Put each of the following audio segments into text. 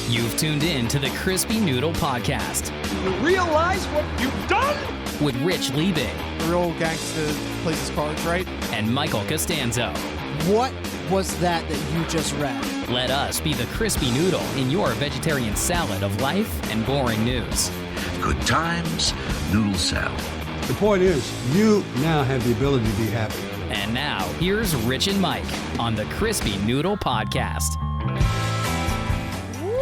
You've tuned in to the Crispy Noodle Podcast. You realize what you've done? With Rich Liebig. The real gangster plays his cards right. And Michael Costanzo. What was that you just read? Let us be the Crispy Noodle in your vegetarian salad of life and boring news. Good times, noodle salad. The point is, you now have the ability to be happy. And now, here's Rich and Mike on the Crispy Noodle Podcast. Woo!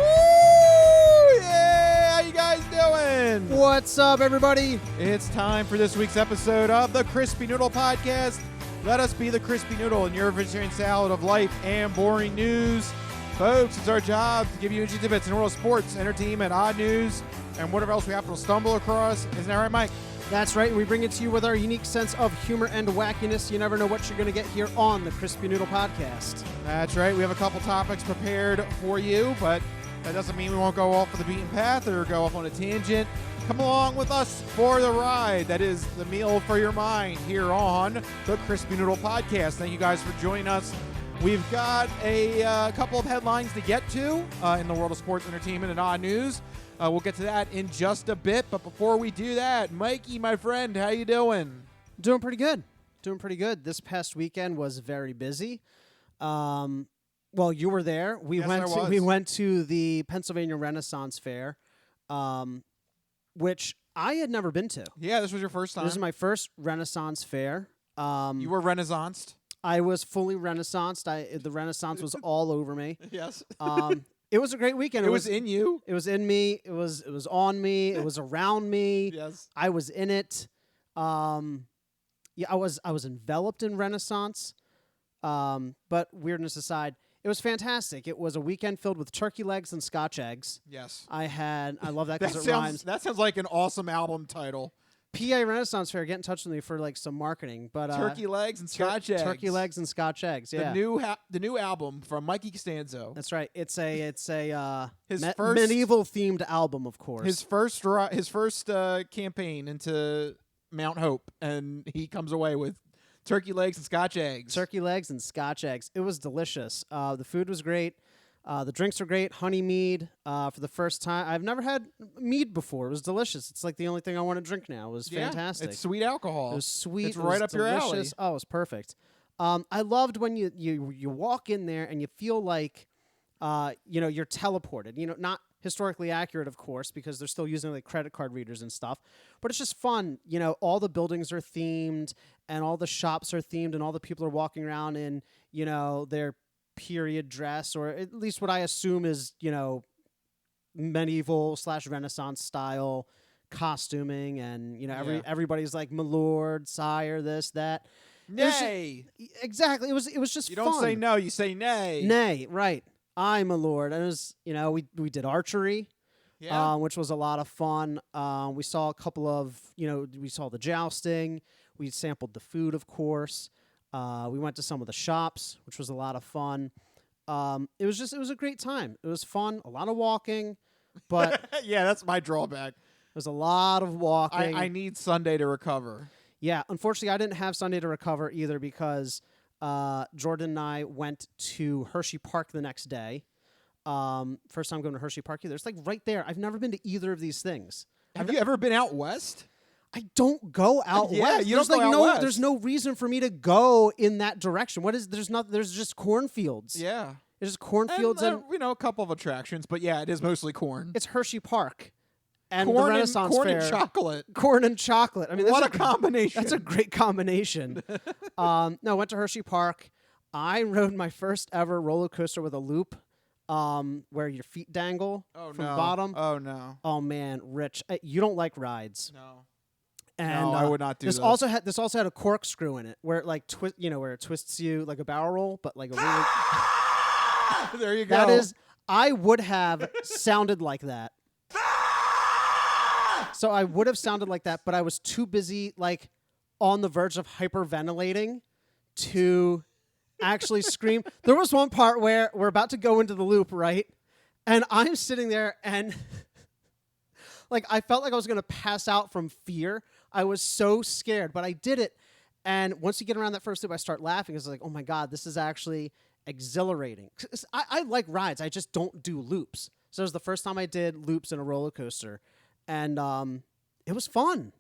Yeah! How you guys doing? What's up, everybody? It's time for this week's episode of the Crispy Noodle Podcast. Let us be the Crispy Noodle in your vegetarian salad of life and boring news. Folks, it's our job to give you interesting tidbits in the world of sports, entertainment, odd news, and whatever else we happen to stumble across. Isn't that right, Mike? That's right. We bring it to you with our unique sense of humor and wackiness. You never know what you're going to get here on the Crispy Noodle Podcast. That's right. We have a couple topics prepared for you, but that doesn't mean we won't go off of the beaten path or go off on a tangent. Come along with us for the ride. That is the meal for your mind here on the Crispy Noodle Podcast. Thank you guys for joining us. We've got a couple of headlines to get to in the world of sports, entertainment, and odd news. We'll get to that in just a bit. But before we do that, Mikey, my friend, how you doing? Doing pretty good. This past weekend was very busy. Well, you were there. We went to the Pennsylvania Renaissance Fair, which I had never been to. Yeah, this was your first time. This is my first Renaissance Fair. You were renaissanced? I was fully Renaissanced. The Renaissance was all over me. Yes. It was a great weekend. It was in you. It was in me. It was on me. It was around me. Yes. I was in it. Yeah, I was enveloped in Renaissance. But weirdness aside, it was fantastic. It was a weekend filled with turkey legs and Scotch eggs. Yes. I love that because it rhymes. That sounds like an awesome album title. PA Renaissance Fair, get in touch with me for like some marketing. But turkey legs and Scotch eggs. Turkey legs and Scotch eggs. Yeah. The new album from Mikey Costanzo. That's right. It's a His first medieval themed album, of course. His first campaign into Mount Hope, and he comes away with turkey legs and Scotch eggs. Turkey legs and Scotch eggs. It was delicious. The food was great. The drinks are great. Honey mead for the first time. I've never had mead before. It was delicious. It's like the only thing I want to drink now. It was fantastic. It's sweet alcohol. It was sweet. It's right up your alley. Oh, it was perfect. I loved when you walk in there and you feel like you're teleported. Not historically accurate, of course, because they're still using like credit card readers and stuff. But it's just fun. All the buildings are themed and all the shops are themed and all the people are walking around in their period dress, or at least what I assume is medieval / Renaissance style costuming, and everybody's like my lord, sire, this, that. Nay. Exactly. It was just you fun. don't say no, you say nay. Nay, right. I'm a lord. And it was, we did archery, which was a lot of fun. We saw a couple of, we saw the jousting. We sampled the food, of course. We went to some of the shops, which was a lot of fun. It was a great time. It was fun, a lot of walking, but yeah, that's my drawback. It was a lot of walking. I need Sunday to recover. Yeah, unfortunately, I didn't have Sunday to recover either because Jordan and I went to Hershey Park the next day. First time going to Hershey Park either. It's like right there. I've never been to either of these things. Have you ever been out west? I don't go out west. You don't go out west. There's no reason for me to go in that direction. There's just cornfields. Yeah. There's just cornfields and a couple of attractions, but yeah, it is mostly corn. It's Hershey Park. And corn the Renaissance corn Fair. And chocolate. Corn and chocolate. I mean, what a combination. That's a great combination. No, I went to Hershey Park. I rode my first ever roller coaster with a loop. Where your feet dangle from the bottom. Oh no. Oh man, Rich, you don't like rides. No. And no, I would not do this. This. This also had a corkscrew in it, where it like where it twists you like a barrel roll, but like a really. There you go. That is, I would have sounded like that. So I would have sounded like that, but I was too busy, like on the verge of hyperventilating, to actually scream. There was one part where we're about to go into the loop, right? And I'm sitting there and like I felt like I was going to pass out from fear. I was so scared, but I did it. And once you get around that first loop, I start laughing. It's like, oh my God, this is actually exhilarating. I like rides. I just don't do loops. So it was the first time I did loops in a roller coaster, and it was fun.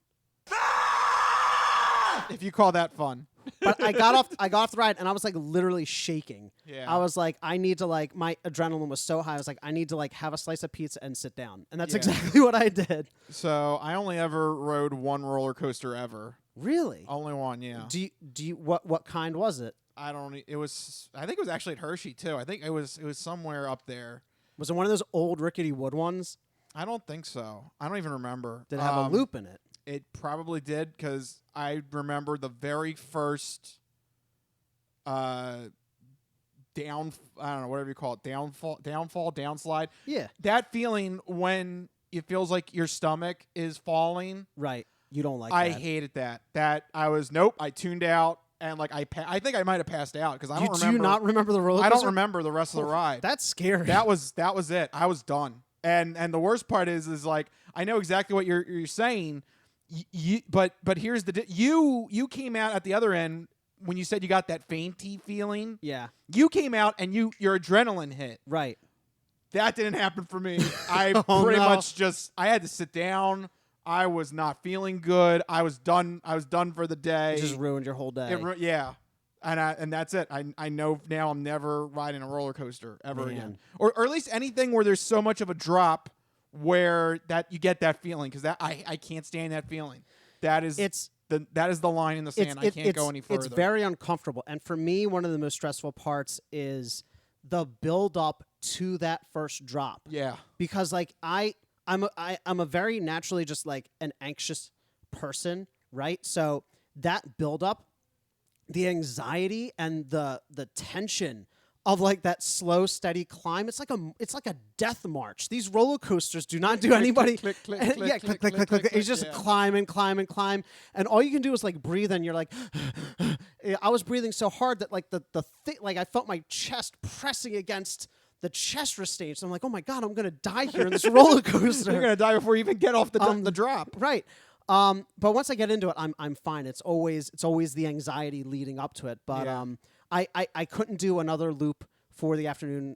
If you call that fun. But I got off the ride, and I was like literally shaking. Yeah. I was like, I need to like, my adrenaline was so high. I was like, I need to like have a slice of pizza and sit down, and that's Yeah. exactly what I did. So I only ever rode one roller coaster ever. Really? Only one, yeah. Do you what kind was it? I think it was actually at Hershey too. I think it was somewhere up there. Was it one of those old rickety wood ones? I don't think so. I don't even remember. Did it have a loop in it? It probably did, because I remember the very first I don't know, whatever you call it, downslide. Yeah. That feeling when it feels like your stomach is falling. Right. You don't like I that. hated that. I tuned out, and like I think I might have passed out, because I don't remember. Do you not remember the roller I coaster? don't remember the rest of the ride. That's scary. That was it. I was done. And the worst part is like, I know exactly what you're saying. But here's you came out at the other end when you said you got that fainty feeling. Yeah. You came out and your adrenaline hit. Right. That didn't happen for me. I Oh, pretty no. much I had to sit down. I was not feeling good. I was done for the day. It just ruined your whole day. Yeah. And that's it. I know now I'm never riding a roller coaster ever Man. again. Or at least anything where there's so much of a drop where that you get that feeling, because that I can't stand that feeling. That is the line in the sand. I can't go any further. It's very uncomfortable. And for me, one of the most stressful parts is the build up to that first drop. Yeah. Because like I'm a very naturally just like an anxious person, right? So that build up, the anxiety and the tension of like that slow, steady climb, it's like a death march. These roller coasters do not do anybody. click, click, and, click, yeah, click, click, click, click. click, It's just yeah. climb and climb and climb, and all you can do is like breathe, and you're like, I was breathing so hard that like like I felt my chest pressing against the chest restraints. I'm like, oh my god, I'm gonna die here in this roller coaster. You're gonna die before you even get off the drop. Right. But once I get into it, I'm fine. It's always the anxiety leading up to it. But Yeah. I couldn't do another loop for the afternoon.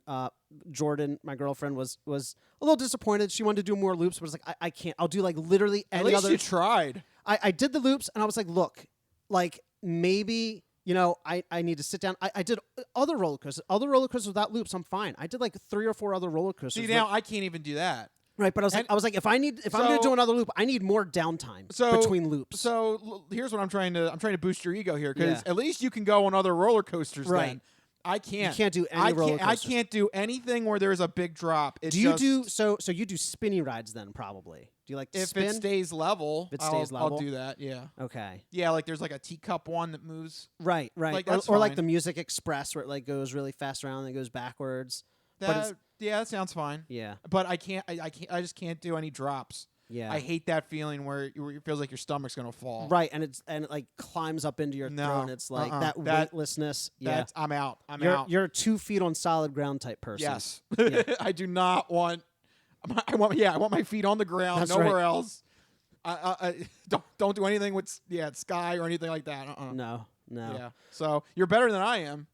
Jordan, my girlfriend, was a little disappointed. She wanted to do more loops, but I was like, I can't. I'll do like literally At any least other. you tried. I did the loops, and I was like, look, like maybe. I need to sit down. I did other roller coasters without loops. I'm fine. I did like 3 or 4 other roller coasters. See, now I can't even do that. Right, but I was like, if I'm going to do another loop, I need more downtime between loops. So here's what I'm trying to boost your ego here, because Yeah. at least you can go on other roller coasters. Right. Then I can't. You can't do any roller I coasters. can't do anything where there's a big drop. It's Do you just, do so you do spinny rides then probably? Do you like to if spin? it stays level? If it stays I'll level? do that. Yeah. Okay. Yeah, like there's like a teacup one that moves. Right. Like, or that's like fine. the Music Express where it like goes really fast around and goes backwards. But it's, That sounds fine. yeah. But I can't. I just can't do any drops. Yeah. I hate that feeling where it feels like your stomach's gonna fall. Right, and it like climbs up into your No, throat. And it's like that- weightlessness. Yeah. I'm out. I'm You're out. you're a 2 feet on solid ground type person. Yes. Yeah. I do not want. I want my feet on the ground, That's nowhere right. else. Don't do anything with sky or anything like that. No. Yeah. So you're better than I am.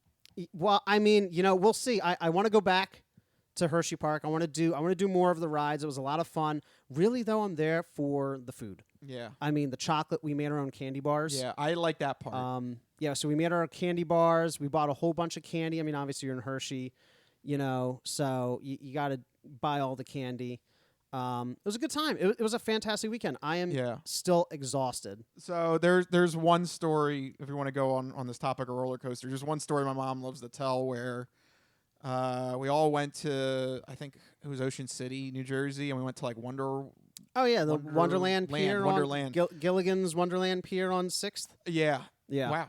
Well, I mean, we'll see. I want to go back to Hershey Park. I want to do more of the rides. It was a lot of fun. Really, though, I'm there for the food. Yeah. I mean, the chocolate. We made our own candy bars. Yeah. I like that part. Yeah. So we made our candy bars. We bought a whole bunch of candy. I mean, obviously you're in Hershey, so you got to buy all the candy. It was a good time. It was a fantastic weekend. I am still exhausted. So there's one story, if you want to go on this topic of roller coasters. There's one story my mom loves to tell where we all went to, I think it was Ocean City, New Jersey, and we went to like Oh yeah, the Wonderland Pier, Wonderland. Gilligan's Wonderland Pier on 6th. Yeah. Yeah. Wow.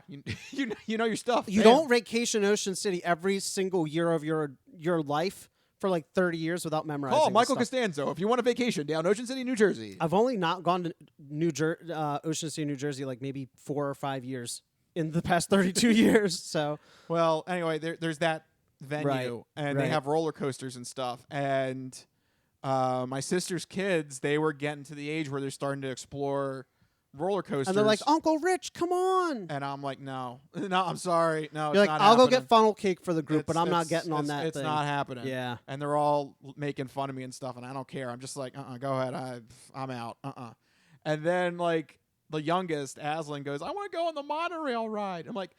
You know your stuff. You Damn. don't vacation Ocean City every single year of your life for like 30 years without memorizing. Call this Michael stuff. Costanzo if you want a vacation down Ocean City, New Jersey. I've only not gone to Ocean City, New Jersey, like maybe 4 or 5 years in the past 32 years. So, Well, anyway, there's that venue, Right, and right. they have roller coasters and stuff. And my sister's kids, they were getting to the age where they're starting to explore roller coasters. And they're like, Uncle Rich, come on. And I'm like, no, I'm sorry. No, You're it's like, not I'll go happening. get funnel cake for the group, but I'm not getting on it's, that It's thing. not happening. Yeah. And they're all making fun of me and stuff, and I don't care. I'm just like, go ahead. I'm out. And then, like, the youngest, Aslan, goes, I want to go on the monorail ride. I'm like,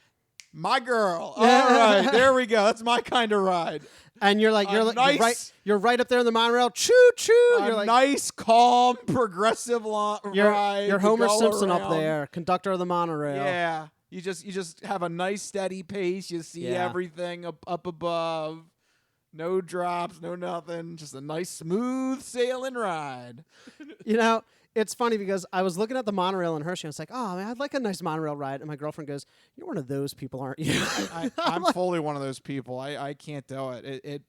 my girl. All right, there we go. That's my kind of ride. And you're like, nice, you're right up there in the monorail. Choo choo. A You're like, nice, calm, progressive ride. You're to Homer go Simpson up around. there, conductor of the monorail. Yeah. You just have a nice steady pace. You see everything up above. No drops, no nothing. Just a nice smooth sailing ride. You know, it's funny because I was looking at the monorail in Hershey. And I was like, oh, man, I'd like a nice monorail ride. And my girlfriend goes, you're one of those people, aren't you? I'm fully one of those people. I can't do it.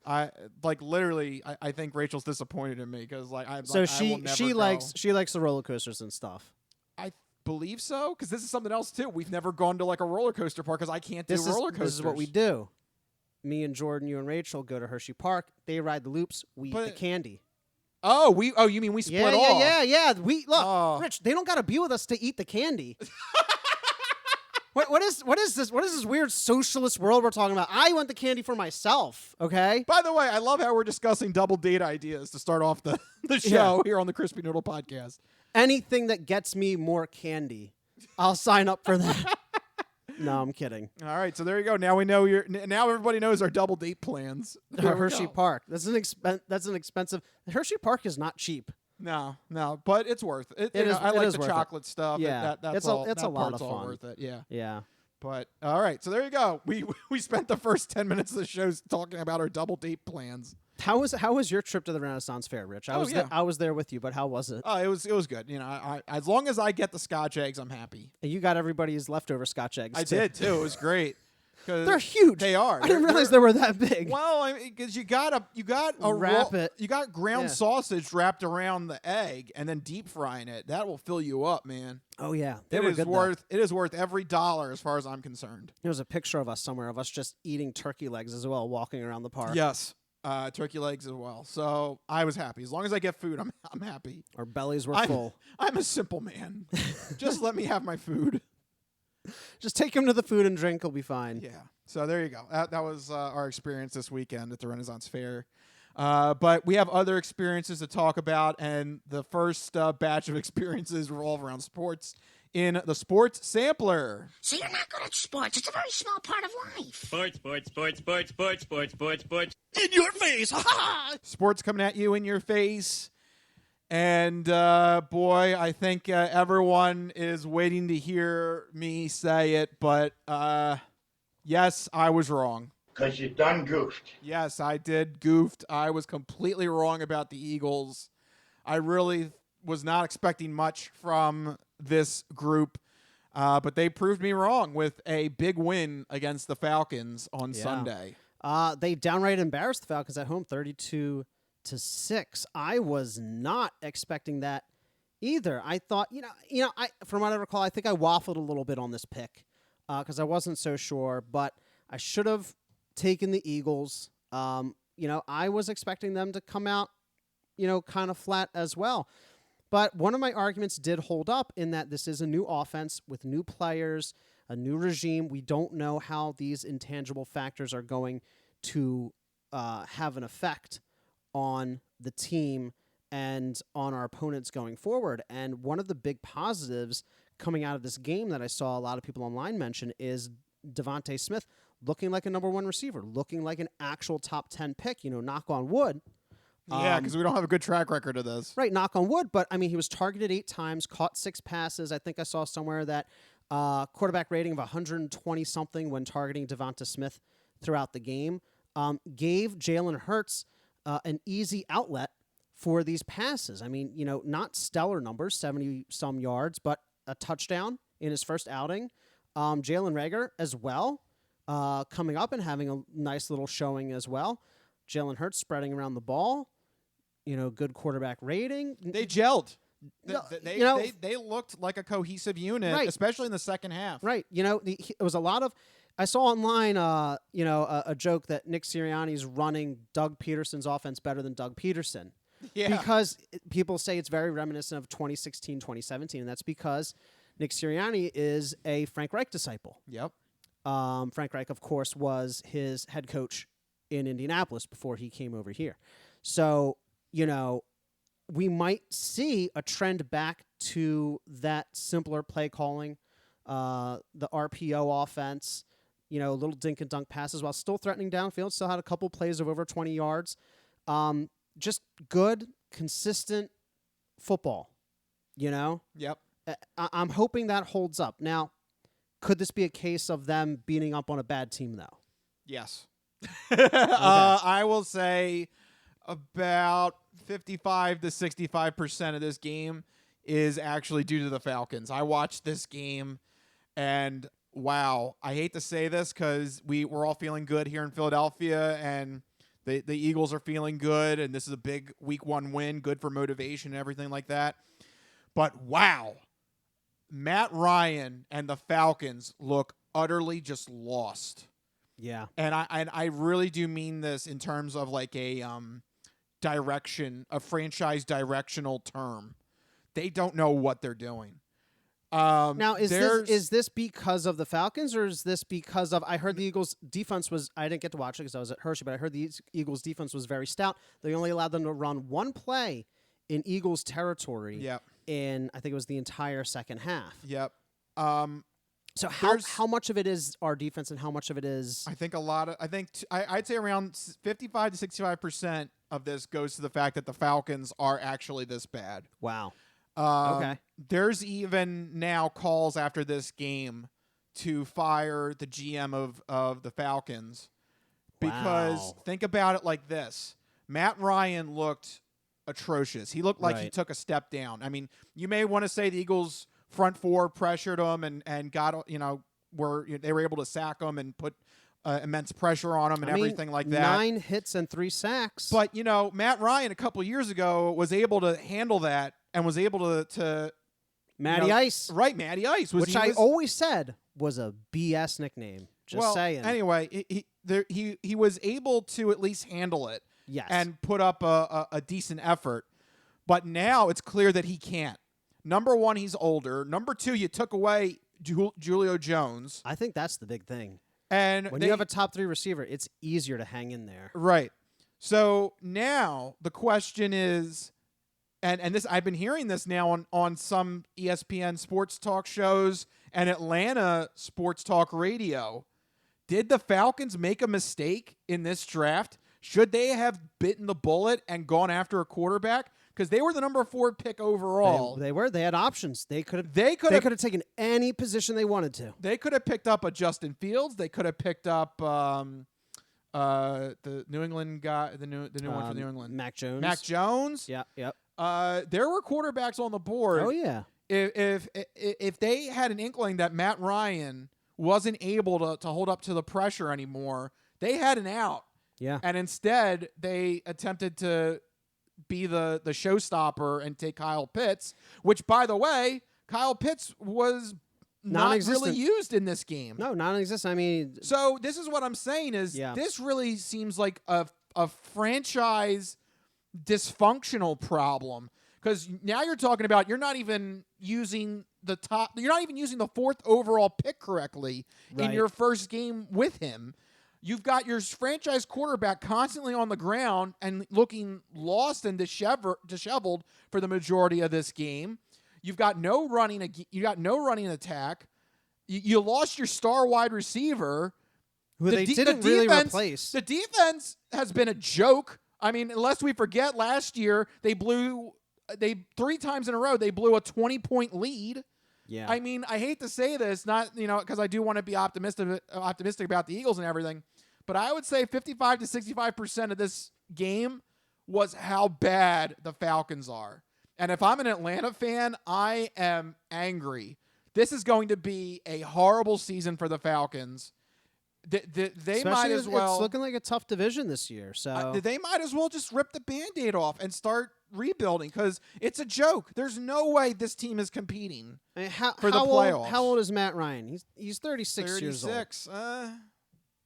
I like literally. I think Rachel's disappointed in me because like I. So like, I will never she go. likes the roller coasters and stuff. I believe so because this is something else too. We've never gone to like a roller coaster park because I can't do roller coasters. This is what we do. Me and Jordan, you and Rachel go to Hershey Park. They ride the loops. We eat the candy. Oh, you mean we split off? Yeah. We look, Rich. They don't got to be with us to eat the candy. What is this? What is this weird socialist world we're talking about? I want the candy for myself. Okay. By the way, I love how we're discussing double date ideas to start off the show here on the Crispy Noodle podcast. Anything that gets me more candy, I'll sign up for that. No, I'm kidding. All right, so there you go. Now we know now everybody knows our double date plans. Hershey Park. That's an expensive. Hershey Park is not cheap. No, but it's worth it. I like the chocolate stuff. Yeah, that's it's a lot of all fun. worth it. Yeah. Yeah. But all right, so there you go. We spent the first 10 minutes of the show talking about our double date plans. How was your trip to the Renaissance Fair, Rich? I was there with you, but how was it? Oh, it was good. You know, I as long as I get the Scotch eggs, I'm happy. And you got everybody's leftover Scotch eggs. I did too. It was great. They're huge. They are. I didn't realize they were that big. Well, because you got ground sausage wrapped around the egg and then deep frying it. That will fill you up, man. Oh yeah, It is worth every dollar as far as I'm concerned. There was a picture of us somewhere of us just eating turkey legs as well, walking around the park. Yes, turkey legs as well. So I was happy. As long as I get food, I'm happy. Our bellies were full. I'm a simple man. Just let me have my food. Just take him to the food and drink. He'll be fine. Yeah. So there you go. That was our experience this weekend at the Renaissance Fair. But we have other experiences to talk about, and the first batch of experiences revolve around sports in the Sports Sampler. So you're not good at sports. It's a very small part of life. Sports. In your face. Ha ha! Sports coming at you in your face. And, boy, I think everyone is waiting to hear me say it, but, yes, I was wrong. Because you done goofed. Yes, I did goofed. I was completely wrong about the Eagles. I really was not expecting much from this group, but they proved me wrong with a big win against the Falcons on Sunday. They downright embarrassed the Falcons at home, 32-6. I was not expecting that either. I thought, from what I recall, I think I waffled a little bit on this pick because I wasn't so sure, but I should have taken the Eagles. I was expecting them to come out, kind of flat as well. But one of my arguments did hold up in that this is a new offense with new players, a new regime. We don't know how these intangible factors are going to have an effect on the team and on our opponents going forward. And one of the big positives coming out of this game that I saw a lot of people online mention is Devontae Smith looking like a number one receiver, looking like an actual top 10 pick, knock on wood. Yeah, because we don't have a good track record of this. Right, knock on wood. But, he was targeted 8 times, caught 6 passes. I think I saw somewhere that quarterback rating of 120-something when targeting Devonta Smith throughout the game. Gave Jalen Hurts an easy outlet for these passes. Not stellar numbers, 70-some yards, but a touchdown in his first outing. Jalen Reagor as well, coming up and having a nice little showing as well. Jalen Hurts spreading around the ball. Good quarterback rating. They gelled. They looked like a cohesive unit, right, especially in the second half. Right. It was a lot of. I saw online, a joke that Nick Sirianni's running Doug Peterson's offense better than Doug Peterson. Yeah. Because people say it's very reminiscent of 2016, 2017, and that's because Nick Sirianni is a Frank Reich disciple. Yep. Frank Reich, of course, was his head coach in Indianapolis before he came over here. So, we might see a trend back to that simpler play calling, the RPO offense, little dink and dunk passes while still threatening downfield. Still had a couple plays of over 20 yards. Just good, consistent football, Yep. I'm hoping that holds up. Now, could this be a case of them beating up on a bad team, though? Yes. I will say about 55 to 65% of this game is actually due to the Falcons. I watched this game, and wow, I hate to say this because we're all feeling good here in Philadelphia, and the Eagles are feeling good, and this is a big Week 1 win, good for motivation and everything like that. But wow, Matt Ryan and the Falcons look utterly just lost. Yeah. And I really do mean this in terms of like a franchise directional term. They don't know what they're doing. Now, is this because of the Falcons, or is this because of? I heard the Eagles' defense was. I didn't get to watch it because I was at Hershey, but I heard the Eagles' defense was very stout. They only allowed them to run one play in Eagles territory. Yep. In I think it was the entire second half. Yep. So how much of it is our defense, and how much of it is? I think I'd say around 55 to 65% of this goes to the fact that the Falcons are actually this bad. Wow. Okay. There's even now calls after this game to fire the GM of the Falcons because think about it like this. Matt Ryan looked atrocious. He looked like he took a step down. I mean, you may want to say the Eagles front four pressured him and got, they were able to sack him and put immense pressure on him and everything like that. 9 hits and 3 sacks. But, Matt Ryan a couple of years ago was able to handle that and was able to Matty Ice. Right, Matty Ice. Which I always said was a BS nickname. Just saying. Anyway, he was able to at least handle it. Yes. And put up a decent effort. But now it's clear that he can't. Number one, he's older. Number two, you took away Julio Jones. I think that's the big thing. And when you have a top 3 receiver, it's easier to hang in there. Right. So now the question is, and this I've been hearing this now on some ESPN sports talk shows and Atlanta sports talk radio. Did the Falcons make a mistake in this draft? Should they have bitten the bullet and gone after a quarterback? Because they were the number 4 pick overall. They were. They had options. They could have taken any position they wanted to. They could have picked up a Justin Fields. They could have picked up the New England guy, the new one from New England, Mac Jones. Mac Jones. Yeah. Yep. There were quarterbacks on the board. Oh yeah. If they had an inkling that Matt Ryan wasn't able to hold up to the pressure anymore, they had an out. Yeah. And instead, they attempted to be the showstopper and take Kyle Pitts, which, by the way, Kyle Pitts was not really used in this game. No, non-existent. I mean, so this is what I'm saying is this really seems like a franchise dysfunctional problem, because now you're talking about you're not even using the 4th overall pick correctly in your first game with him. You've got your franchise quarterback constantly on the ground and looking lost and disheveled for the majority of this game. You've got no running attack. You lost your star wide receiver, who they didn't really replace. The defense has been a joke. I mean, unless we forget last year, they 3 times in a row they blew a 20-point lead. Yeah. I mean, I hate to say this, not because I do want to be optimistic about the Eagles and everything, but I would say 55 to 65% of this game was how bad the Falcons are. And if I'm an Atlanta fan, I am angry. This is going to be a horrible season for the Falcons. They might as well. It's looking like a tough division this year. So they might as well just rip the Band-Aid off and start rebuilding, because it's a joke. There's no way this team is competing for the playoffs. How old is Matt Ryan? He's 36 years old. 36.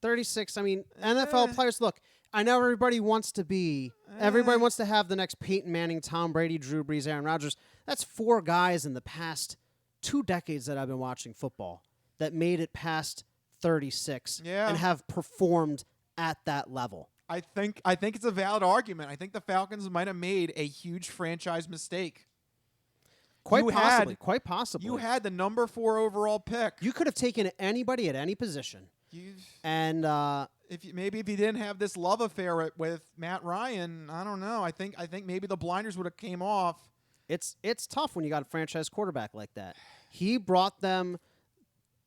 36. I mean, NFL players. Look, I know everybody wants to be. Everybody wants to have the next Peyton Manning, Tom Brady, Drew Brees, Aaron Rodgers. That's 4 guys in the past 2 decades that I've been watching football that made it past 36 and have performed at that level. I think it's a valid argument. I think the Falcons might have made a huge franchise mistake. Quite possibly. You had the number 4 overall pick. You could have taken anybody at any position. If you didn't have this love affair with Matt Ryan, I don't know. I think maybe the blinders would have came off. It's tough when you got a franchise quarterback like that. He brought them,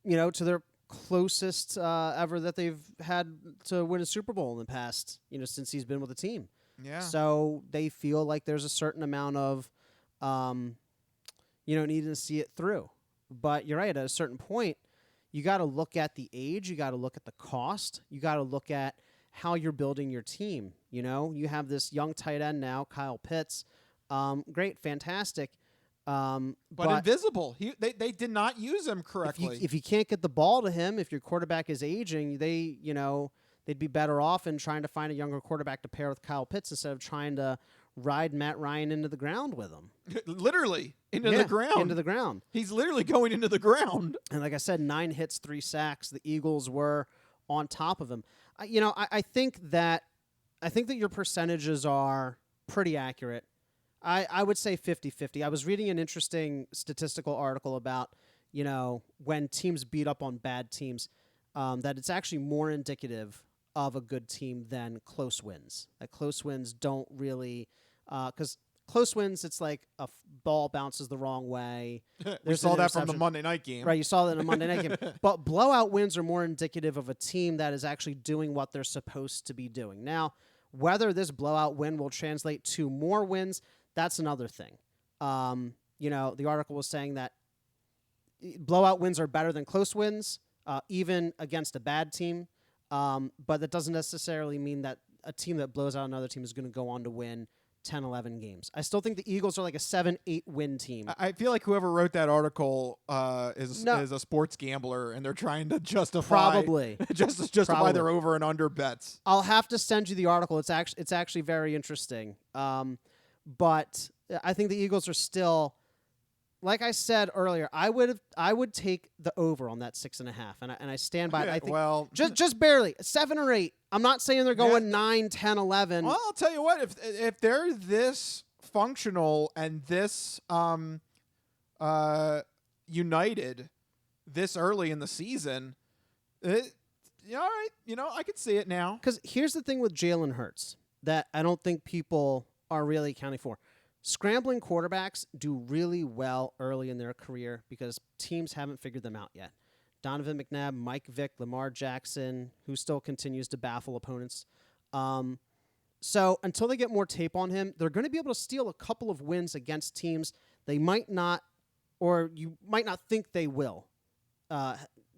to their closest ever that they've had to win a Super Bowl in the past, since he's been with the team. Yeah. So they feel like there's a certain amount of, needing to see it through. But you're right. At a certain point, you got to look at the age. You got to look at the cost. You got to look at how you're building your team. You have this young tight end now, Kyle Pitts. Great, fantastic. But invisible. They did not use him correctly. If you can't get the ball to him, if your quarterback is aging, they'd be better off in trying to find a younger quarterback to pair with Kyle Pitts instead of trying to ride Matt Ryan into the ground with him. Literally into the ground. Into the ground. He's literally going into the ground. And like I said, 9 hits, 3 sacks. The Eagles were on top of him. I think that your percentages are pretty accurate. I would say 50-50. I was reading an interesting statistical article about, when teams beat up on bad teams, that it's actually more indicative of a good team than close wins. That close wins don't really, because close wins, it's like a ball bounces the wrong way. We saw that from the Monday night game. Right, you saw that in the Monday night game. But blowout wins are more indicative of a team that is actually doing what they're supposed to be doing. Now, whether this blowout win will translate to more wins, that's another thing. The article was saying that blowout wins are better than close wins, even against a bad team. But that doesn't necessarily mean that a team that blows out another team is going to go on to win 10, 11 games. I still think the Eagles are like a 7-8 win team. I feel like whoever wrote that article is a sports gambler, and they're trying to justify justify their over and under bets. I'll have to send you the article. It's actually very interesting. But I think the Eagles are still, like I said earlier, I would take the over on that 6.5, and I stand by it. I think just barely 7 or 8. I'm not saying they're going 9, 10, 11. Well, I'll tell you what, if they're this functional and this united this early in the season, all right, I could see it now. Because here's the thing with Jalen Hurts that I don't think people are really accounting for. Scrambling quarterbacks do really well early in their career because teams haven't figured them out yet. Donovan McNabb, Mike Vick, Lamar Jackson, who still continues to baffle opponents. So until they get more tape on him, they're going to be able to steal a couple of wins against teams they might not, or you might not think they will,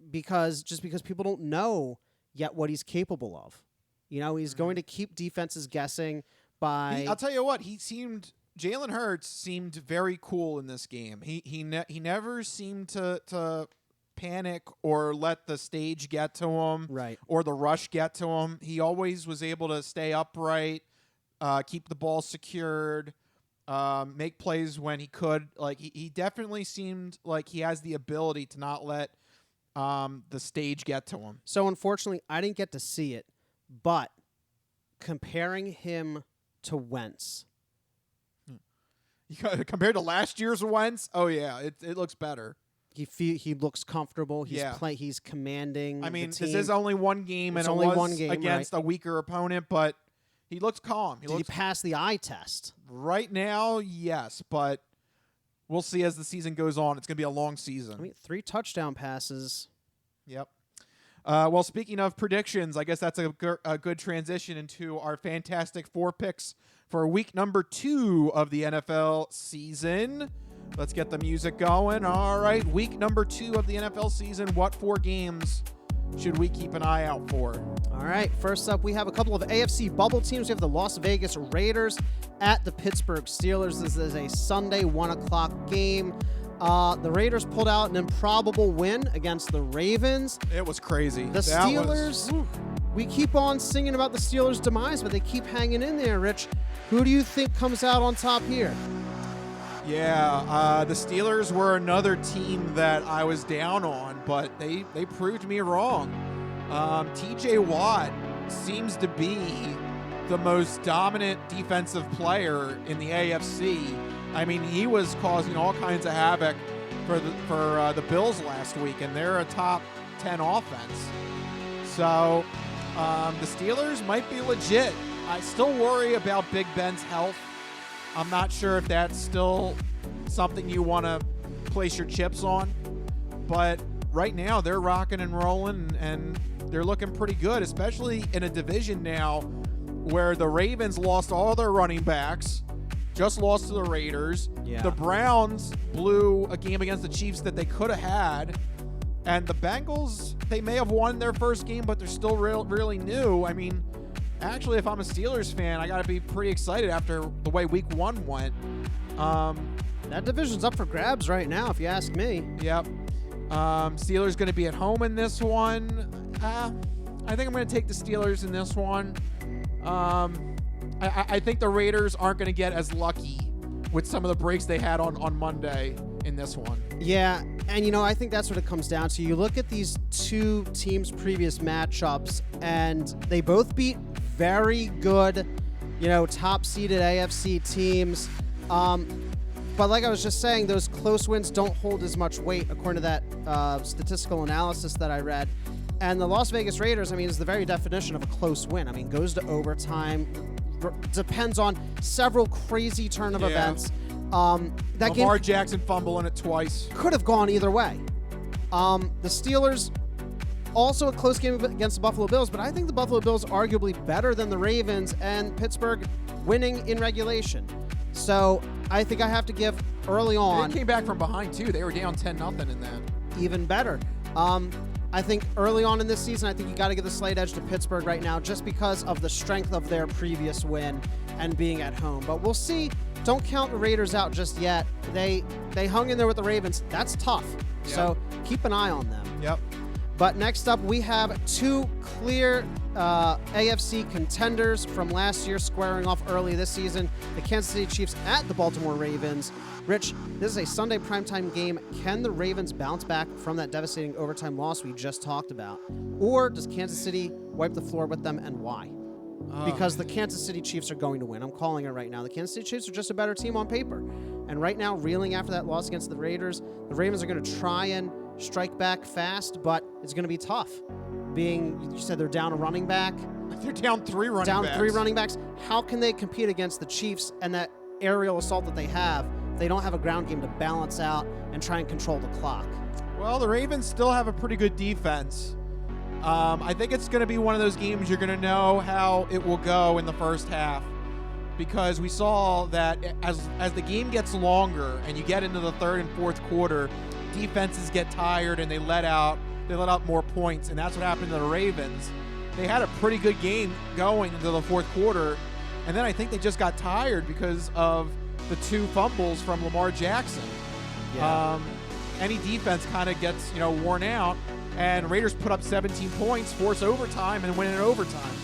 because people don't know yet what he's capable of. He's going to keep defenses guessing. I'll tell you what, Jalen Hurts seemed very cool in this game. He never seemed to panic or let the stage get to him, right, or the rush get to him. He always was able to stay upright, keep the ball secured, make plays when he could. Like he definitely seemed like he has the ability to not let the stage get to him. So unfortunately, I didn't get to see it, but comparing him to Wentz. Compared to last year's Wentz, oh yeah, it looks better. He looks comfortable. He's commanding. I mean, the team. This is only one game, and it was against a weaker opponent, but he looks calm. Did he pass the eye test? Right now, yes, but we'll see as the season goes on. It's going to be a long season. 3 touchdown passes. Yep. Well, speaking of predictions, I guess that's a good transition into our Fantastic Four picks for week number 2 of the NFL season. Let's get the music going. All right, week number 2 of the NFL season. What 4 games should we keep an eye out for? All right, first up, we have a couple of AFC bubble teams. We have the Las Vegas Raiders at the Pittsburgh Steelers. This is a Sunday 1 o'clock game. The Raiders pulled out an improbable win against the Ravens. It was crazy. The Steelers we keep on singing about the Steelers' demise, but they keep hanging in there, Rich. Who do you think comes out on top here? Yeah, the Steelers were another team that I was down on, but they proved me wrong. TJ Watt seems to be the most dominant defensive player in the AFC. I mean, he was causing all kinds of havoc for the Bills last week, and they're a top 10 offense. So the Steelers might be legit. I still worry about Big Ben's health. I'm not sure if that's still something you want to place your chips on, but right now they're rocking and rolling, and they're looking pretty good, especially in a division now where the Ravens lost all their running backs, just lost to the Raiders. Yeah. The Browns blew a game against the Chiefs that they could have had, and the Bengals, they may have won their first game, but they're still really new. I mean, actually, if I'm a Steelers fan, I got to be pretty excited after the way Week 1 went. That division's up for grabs right now, if you ask me. Yep. Steelers going to be at home in this one. I think I'm going to take the Steelers in this one. I think the Raiders aren't going to get as lucky with some of the breaks they had on Monday in this one. Yeah, and I think that's what it comes down to. You look at these two teams' previous matchups, and they both beat very good, top-seeded AFC teams. But like I was just saying, those close wins don't hold as much weight, according to that statistical analysis that I read. And the Las Vegas Raiders, is the very definition of a close win. Goes to overtime, depends on several crazy turn of events. That Lamar game Jackson fumbling it twice. could have gone either way. The Steelers, also a close game against the Buffalo Bills, but I think the Buffalo Bills are arguably better than the Ravens, and Pittsburgh winning in regulation. So I think I have to give early on. They came back from behind, too. They were down 10-0 in that. Even better. I think early on in this season, I think you got to give the slight edge to Pittsburgh right now just because of the strength of their previous win and being at home. But we'll see. Don't count the Raiders out just yet. They hung in there with the Ravens. That's tough. Yep. So keep an eye on them. Yep. But next up, we have two clear AFC contenders from last year squaring off early this season. The Kansas City Chiefs at the Baltimore Ravens. Rich, this is a Sunday primetime game. Can the Ravens bounce back from that devastating overtime loss we just talked about? Or does Kansas City wipe the floor with them, and why? Because the Kansas City Chiefs are going to win. I'm calling it right now. The Kansas City Chiefs are just a better team on paper. And right now, reeling after that loss against the Raiders, the Ravens are going to try and strike back fast, but it's going to be tough. You said they're down a running back. They're down three running backs. How can they compete against the Chiefs and that aerial assault that they have? They don't have a ground game to balance out and try and control the clock. Well, the Ravens still have a pretty good defense. I think it's going to be one of those games you're going to know how it will go in the first half, because we saw that as the game gets longer and you get into the third and fourth quarter, defenses get tired and they let out more points, and that's what happened to the Ravens. They had a pretty good game going into the fourth quarter, and then I think they just got tired because of the two fumbles from Lamar Jackson. Yeah. Any defense kind of gets worn out, and Raiders put up 17 points, force overtime, and win in overtime.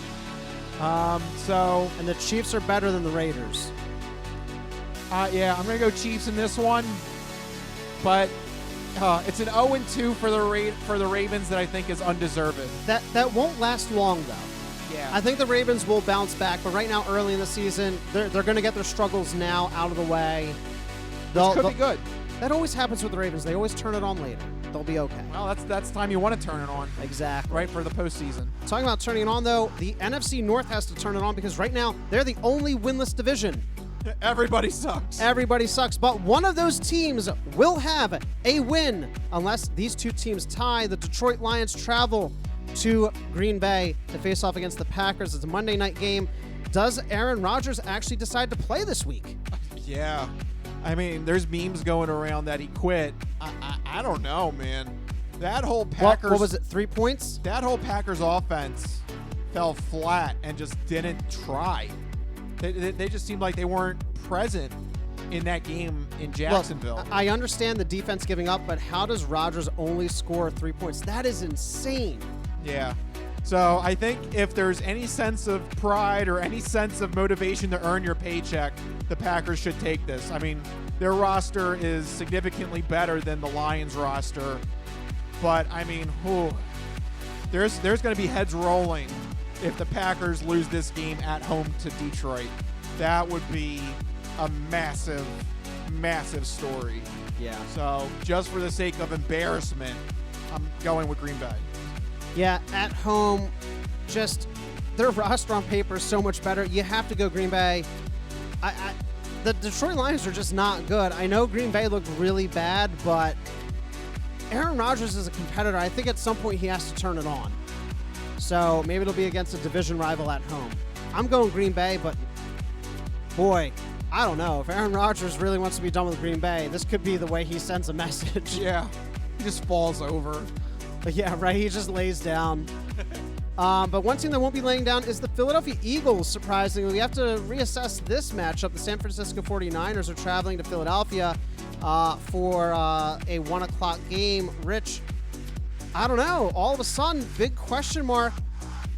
And the Chiefs are better than the Raiders. Yeah, I'm going to go Chiefs in this one, but it's an 0-2 for the Ravens that I think is undeserved. That won't last long, though. Yeah. I think the Ravens will bounce back, but right now, early in the season, they're going to get their struggles now out of the way. This could be good. That always happens with the Ravens. They always turn it on later. They'll be okay. Well, that's time you want to turn it on. Exactly. Right, for the postseason. Talking about turning it on, though, the NFC North has to turn it on because right now, they're the only winless division. Everybody sucks. Everybody sucks, but one of those teams will have a win unless these two teams tie. The Detroit Lions travel to Green Bay to face off against the Packers. It's a Monday night game. Does Aaron Rodgers actually decide to play this week? Yeah. There's memes going around that he quit. I don't know, man. That whole Packers... What was it, 3 points? That whole Packers offense fell flat and just didn't try. They just seemed like they weren't present in that game in Jacksonville. Look, I understand the defense giving up, but how does Rodgers only score 3 points? That is insane. Yeah. So I think if there's any sense of pride or any sense of motivation to earn your paycheck, the Packers should take this. I mean, their roster is significantly better than the Lions roster. But, I mean, there's going to be heads rolling if the Packers lose this game at home to Detroit. That would be a massive, massive story. Yeah. So just for the sake of embarrassment, I'm going with Green Bay. Yeah, at home, just their roster on paper is so much better. You have to go Green Bay. The Detroit Lions are just not good. I know Green Bay looked really bad, but Aaron Rodgers is a competitor. I think at some point he has to turn it on. So maybe it'll be against a division rival at home. I'm going Green Bay, but boy, I don't know. If Aaron Rodgers really wants to be done with Green Bay, this could be the way he sends a message. Yeah, he just falls over. But yeah, right. He just lays down. But one team that won't be laying down is the Philadelphia Eagles, surprisingly. We have to reassess this matchup. The San Francisco 49ers are traveling to Philadelphia for a 1 o'clock game. Rich, I don't know. All of a sudden, big question mark.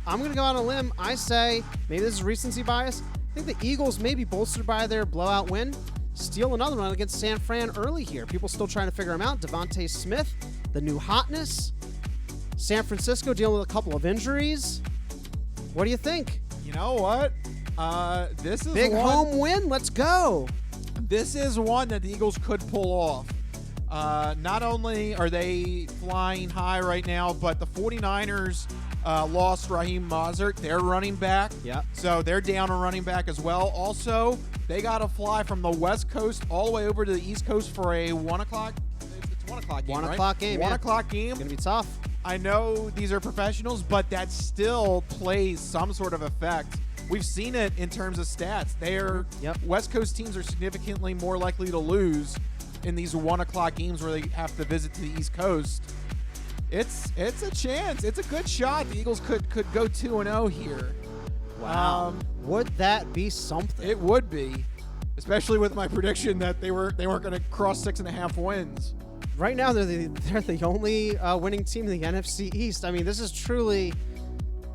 I'm going to go on a limb. I say, maybe this is recency bias. I think the Eagles may be bolstered by their blowout win. Steal another one against San Fran early here. People still trying to figure him out. Devontae Smith, the new hotness. San Francisco dealing with a couple of injuries. What do you think? You know what? This is big home win. Let's go. This is one that the Eagles could pull off. Not only are they flying high right now, but the 49ers lost Raheem Mostert, their running back. Yep. So they're down a running back as well. Also, they got to fly from the West Coast all the way over to the East Coast for a 1 o'clock. It's 1 o'clock game, 1 right? o'clock game. 1 yeah. o'clock game. It's gonna be tough. I know these are professionals, but that still plays some sort of effect. We've seen it in terms of stats. West Coast teams are significantly more likely to lose in these 1 o'clock games where they have to visit to the East Coast. It's a chance. It's a good shot. The Eagles could go 2-0 here. Wow. Would that be something? It would be, especially with my prediction that they weren't going to cross 6.5 wins. Right now, they're the only winning team in the NFC East. I mean, this is truly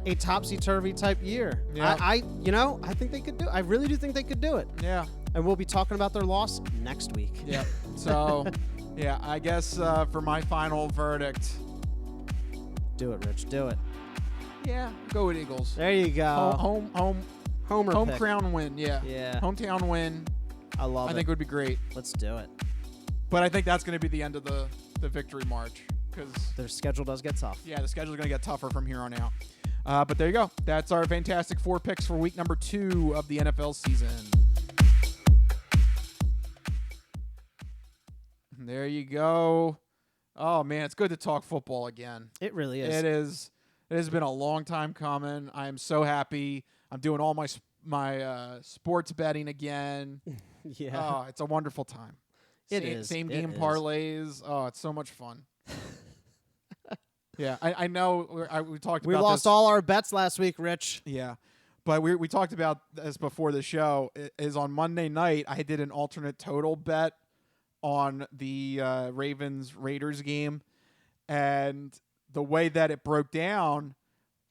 a topsy-turvy type year. Yeah. I think they could do it. I really do think they could do it. Yeah. And we'll be talking about their loss next week. Yeah. So, yeah, I guess for my final verdict. Do it, Rich. Do it. Yeah, go with Eagles. There you go. Home pick. crown win. Yeah. Yeah. Hometown win. I love it. I think it would be great. Let's do it. But I think that's going to be the end of the victory march because their schedule does get tough. Yeah, the schedule is going to get tougher from here on out. But there you go. That's our fantastic 4 picks for week number 2 of the NFL season. There you go. Oh man, it's good to talk football again. It really is. It is. It has been a long time coming. I am so happy. I'm doing all my sports betting again. Yeah. Oh, it's a wonderful time. Same game parlays. Oh, it's so much fun. Yeah, I know. We talked about we lost all our bets last week, Rich. Yeah, but we talked about this before the show. Is on Monday night, I did an alternate total bet on the Ravens-Raiders game, and the way that it broke down,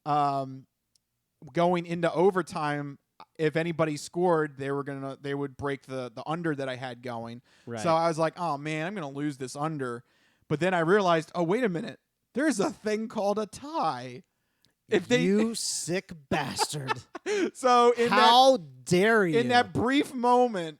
going into overtime, if anybody scored, they would break the under that I had going. Right. So I was like, oh man, I'm gonna lose this under. But then I realized, oh wait a minute, there's a thing called a tie. You sick bastard. So how dare you? In that brief moment,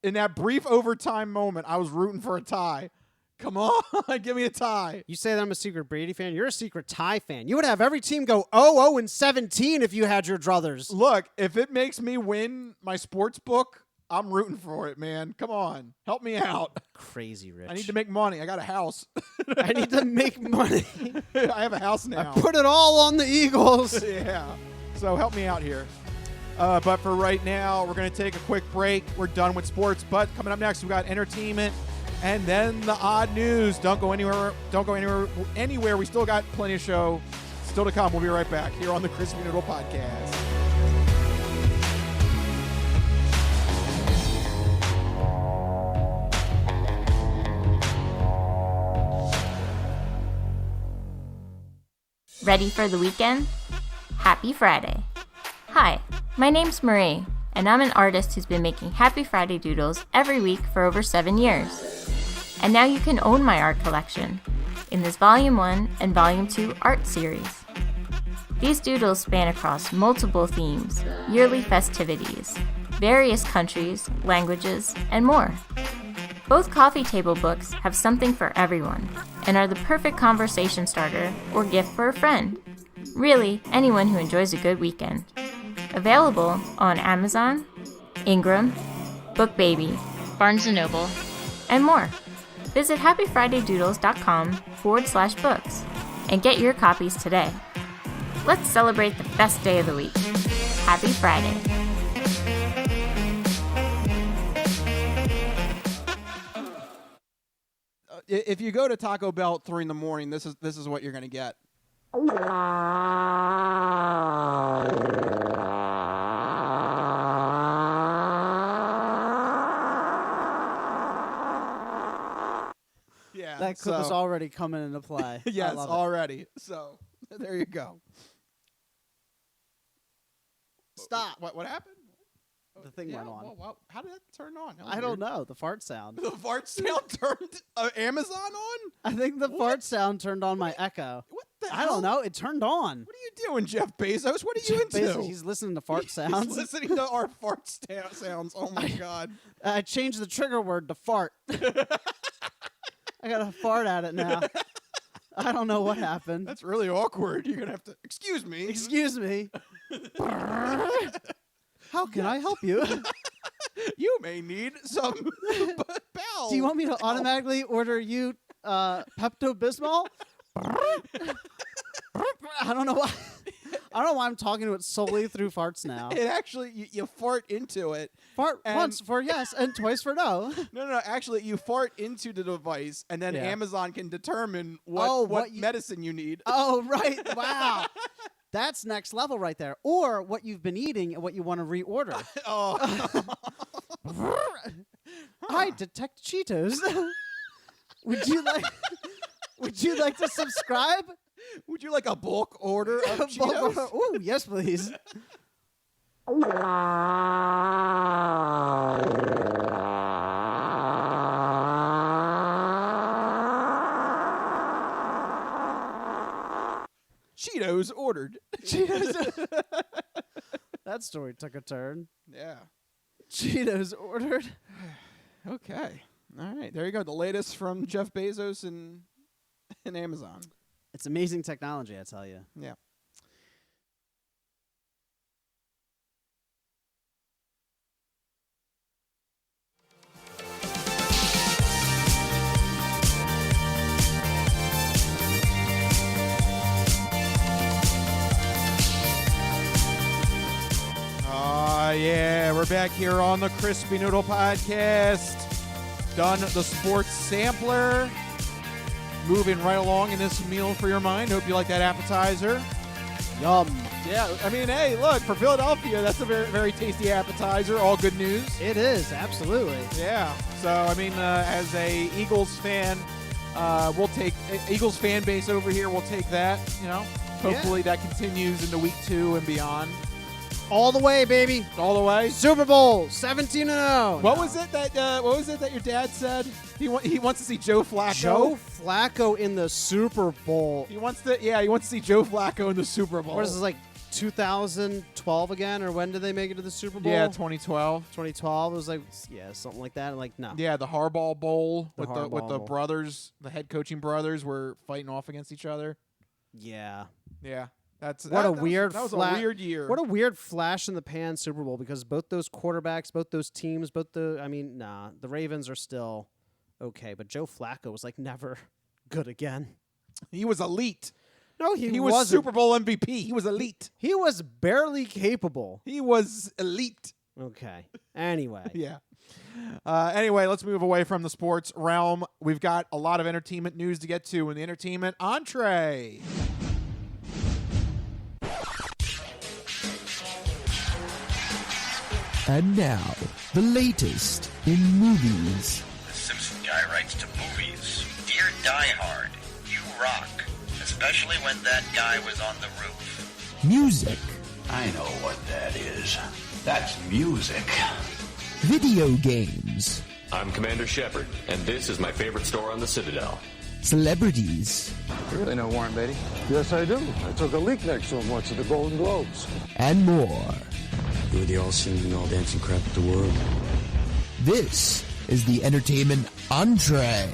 in that brief overtime moment, I was rooting for a tie. Come on, give me a tie. You say that I'm a secret Brady fan. You're a secret tie fan. You would have every team go 0-17 if you had your druthers. Look, if it makes me win my sports book, I'm rooting for it, man. Come on, help me out. Crazy, Rich. I need to make money. I got a house. I need to make money. I have a house now. I put it all on the Eagles. Yeah. So help me out here. But for right now, we're going to take a quick break. We're done with sports. But coming up next, we got entertainment and then the odd news. Don't go anywhere. Don't go anywhere. We still got plenty of show still to come. We'll be right back here on the Crispy Noodle Podcast. Ready for the weekend? Happy Friday. Hi, my name's Marie, and I'm an artist who's been making Happy Friday doodles every week for over 7 years. And now you can own my art collection in this Volume 1 and Volume 2 art series. These doodles span across multiple themes, yearly festivities, various countries, languages, and more. Both coffee table books have something for everyone and are the perfect conversation starter or gift for a friend. Really, anyone who enjoys a good weekend. Available on Amazon, Ingram, BookBaby, Barnes & Noble, and more. Visit happyfridaydoodles.com/books and get your copies today. Let's celebrate the best day of the week. Happy Friday. If you go to Taco Bell at 3 in the morning, this is what you're going to get. Yeah, That clip was already coming into play. Yes, already. So there you go. Stop. What happened? The thing went on. Well, how did that turn on? I don't know. The fart sound. The fart sound turned Amazon on? I think the fart sound turned on my Echo. What the hell? I don't know. It turned on. What are you doing, Jeff Bezos? What are you into? Basically, he's listening to fart sounds. He's listening to our fart sounds. Oh, my God. I changed the trigger word to fart. I got to fart at it now. I don't know what happened. That's really awkward. You're going to have to... Excuse me. Excuse me. How can I help you? You may need some bowel. Do you want me to automatically order you Pepto-Bismol? I don't know why. I don't know why I'm talking to it solely through farts now. It actually, you fart into it. Fart once for yes and twice for no. No. Actually, you fart into the device, and then Amazon can determine what medicine you need. Oh, right. Wow. That's next level right there. Or what you've been eating and what you want to reorder. I detect Cheetos. Would you like to subscribe? Would you like a bulk order of Cheetos? Oh, yes, please. Cheetos ordered. Cheetos. That story took a turn. Yeah. Cheetos ordered. Okay. All right. There you go. The latest from Jeff Bezos and Amazon. It's amazing technology, I tell you. Yeah. Yeah, we're back here on the Crispy Noodle Podcast. Done the sports sampler. Moving right along in this meal for your mind. Hope you like that appetizer. Yum. Yeah, I mean, hey, look, for Philadelphia, that's a very, very tasty appetizer. All good news. It is, absolutely. Yeah. So, I mean, as a Eagles fan, we'll take Eagles fan base over here. We'll take that, you know. Hopefully that continues into week 2 and beyond. All the way, baby. All the way. Super Bowl 17-0. What was it that your dad said? He wants to see Joe Flacco. Joe Flacco in the Super Bowl. He wants to see Joe Flacco in the Super Bowl. What is this, like 2012 again, or when did they make it to the Super Bowl? Yeah, 2012. 2012. It was like something like that. Like no. Yeah, the Harbaugh Bowl with the Bowl. brothers, the head coaching brothers were fighting off against each other. Yeah. Yeah. That was a weird year. What a weird flash in the pan Super Bowl, because both those quarterbacks, both those teams, the Ravens are still okay, but Joe Flacco was like never good again. He was elite. No, he was Super Bowl MVP. He was elite. He was barely capable. He was elite. Okay. Anyway. Yeah. Anyway, let's move away from the sports realm. We've got a lot of entertainment news to get to in the entertainment entree. And now, the latest in movies. The Simpson guy writes to movies. Dear Die Hard, you rock. Especially when that guy was on the roof. music, I know what that is. That's music. video games, I'm Commander Shepard, and this is my favorite store on the Citadel. celebrities, You really know Warren Beatty? Yes, I do. I took a leak next to him once at the Golden Globes. and more. You were the all-singing, all-dancing crap of the world. This is the entertainment entree.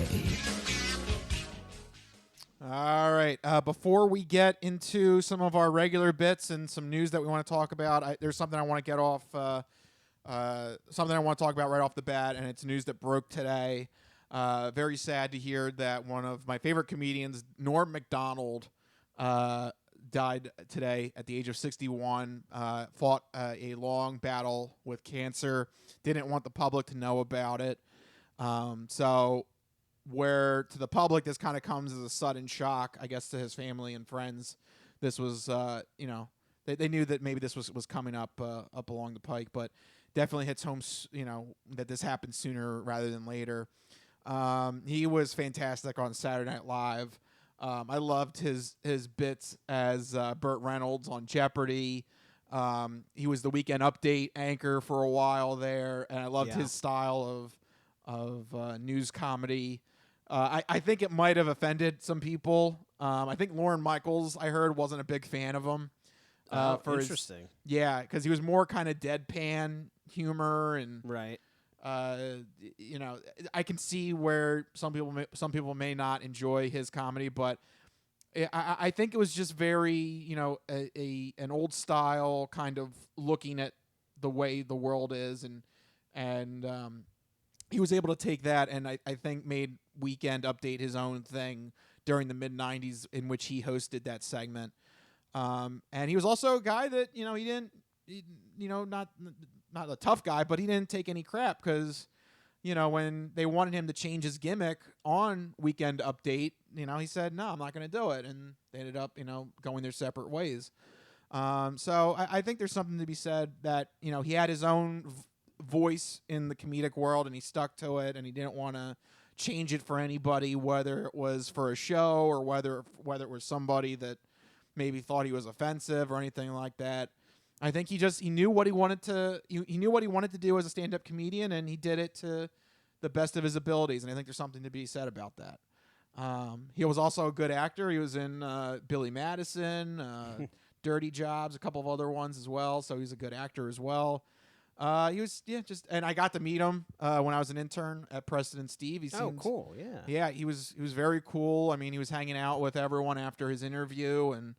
All right. Before we get into some of our regular bits and some news that we want to talk about, there's something I want to get off. Something I want to talk about right off the bat, and it's news that broke today. Very sad to hear that one of my favorite comedians, Norm Macdonald, died today at the age of 61. Fought a long battle with cancer. Didn't want the public to know about it. So where to the public this kind of comes as a sudden shock, I guess to his family and friends, this was, they knew that maybe this was coming up along the pike, but definitely hits home, that this happened sooner rather than later. He was fantastic on Saturday Night Live. I loved his bits as Burt Reynolds on Jeopardy. He was the Weekend Update anchor for a while there, and I loved his style of news comedy. I think it might have offended some people. I think Lorne Michaels, I heard, wasn't a big fan of him. Interesting. Because he was more kind of deadpan humor and right. I can see where some people may not enjoy his comedy, but I think it was just very an old style kind of looking at the way the world is, and he was able to take that and I think made Weekend Update his own thing during the mid-90s, in which he hosted that segment. And he was also a guy that not a tough guy, but he didn't take any crap because, when they wanted him to change his gimmick on Weekend Update, he said, no, I'm not going to do it. And they ended up, going their separate ways. So I think there's something to be said that, he had his own voice in the comedic world and he stuck to it and he didn't want to change it for anybody, whether it was for a show or whether it was somebody that maybe thought he was offensive or anything like that. I think he knew what he wanted to do as a stand-up comedian, and he did it to the best of his abilities. And I think there's something to be said about that. He was also a good actor. He was in Billy Madison, Dirty Jobs, a couple of other ones as well. So he's a good actor as well. And I got to meet him when I was an intern at Preston and Steve. Cool, yeah. Yeah, he was very cool. I mean, he was hanging out with everyone after his interview, and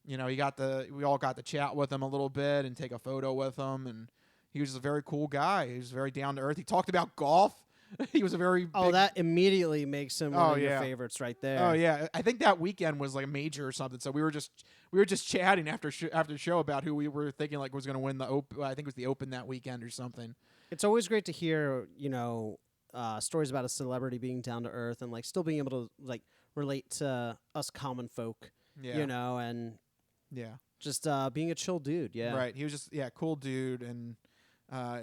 we all got to chat with him a little bit and take a photo with him, and he was just a very cool guy. He was very down to earth. He talked about golf. He was a very that immediately makes him one of your favorites right there. Oh yeah, I think that weekend was like a major or something. So we were just chatting after the show about who we were thinking like was going to win the Open. I think it was the Open that weekend or something. It's always great to hear stories about a celebrity being down to earth and like still being able to like relate to us common folk. Yeah. And yeah, just being a chill dude. Yeah, right. He was just cool dude, and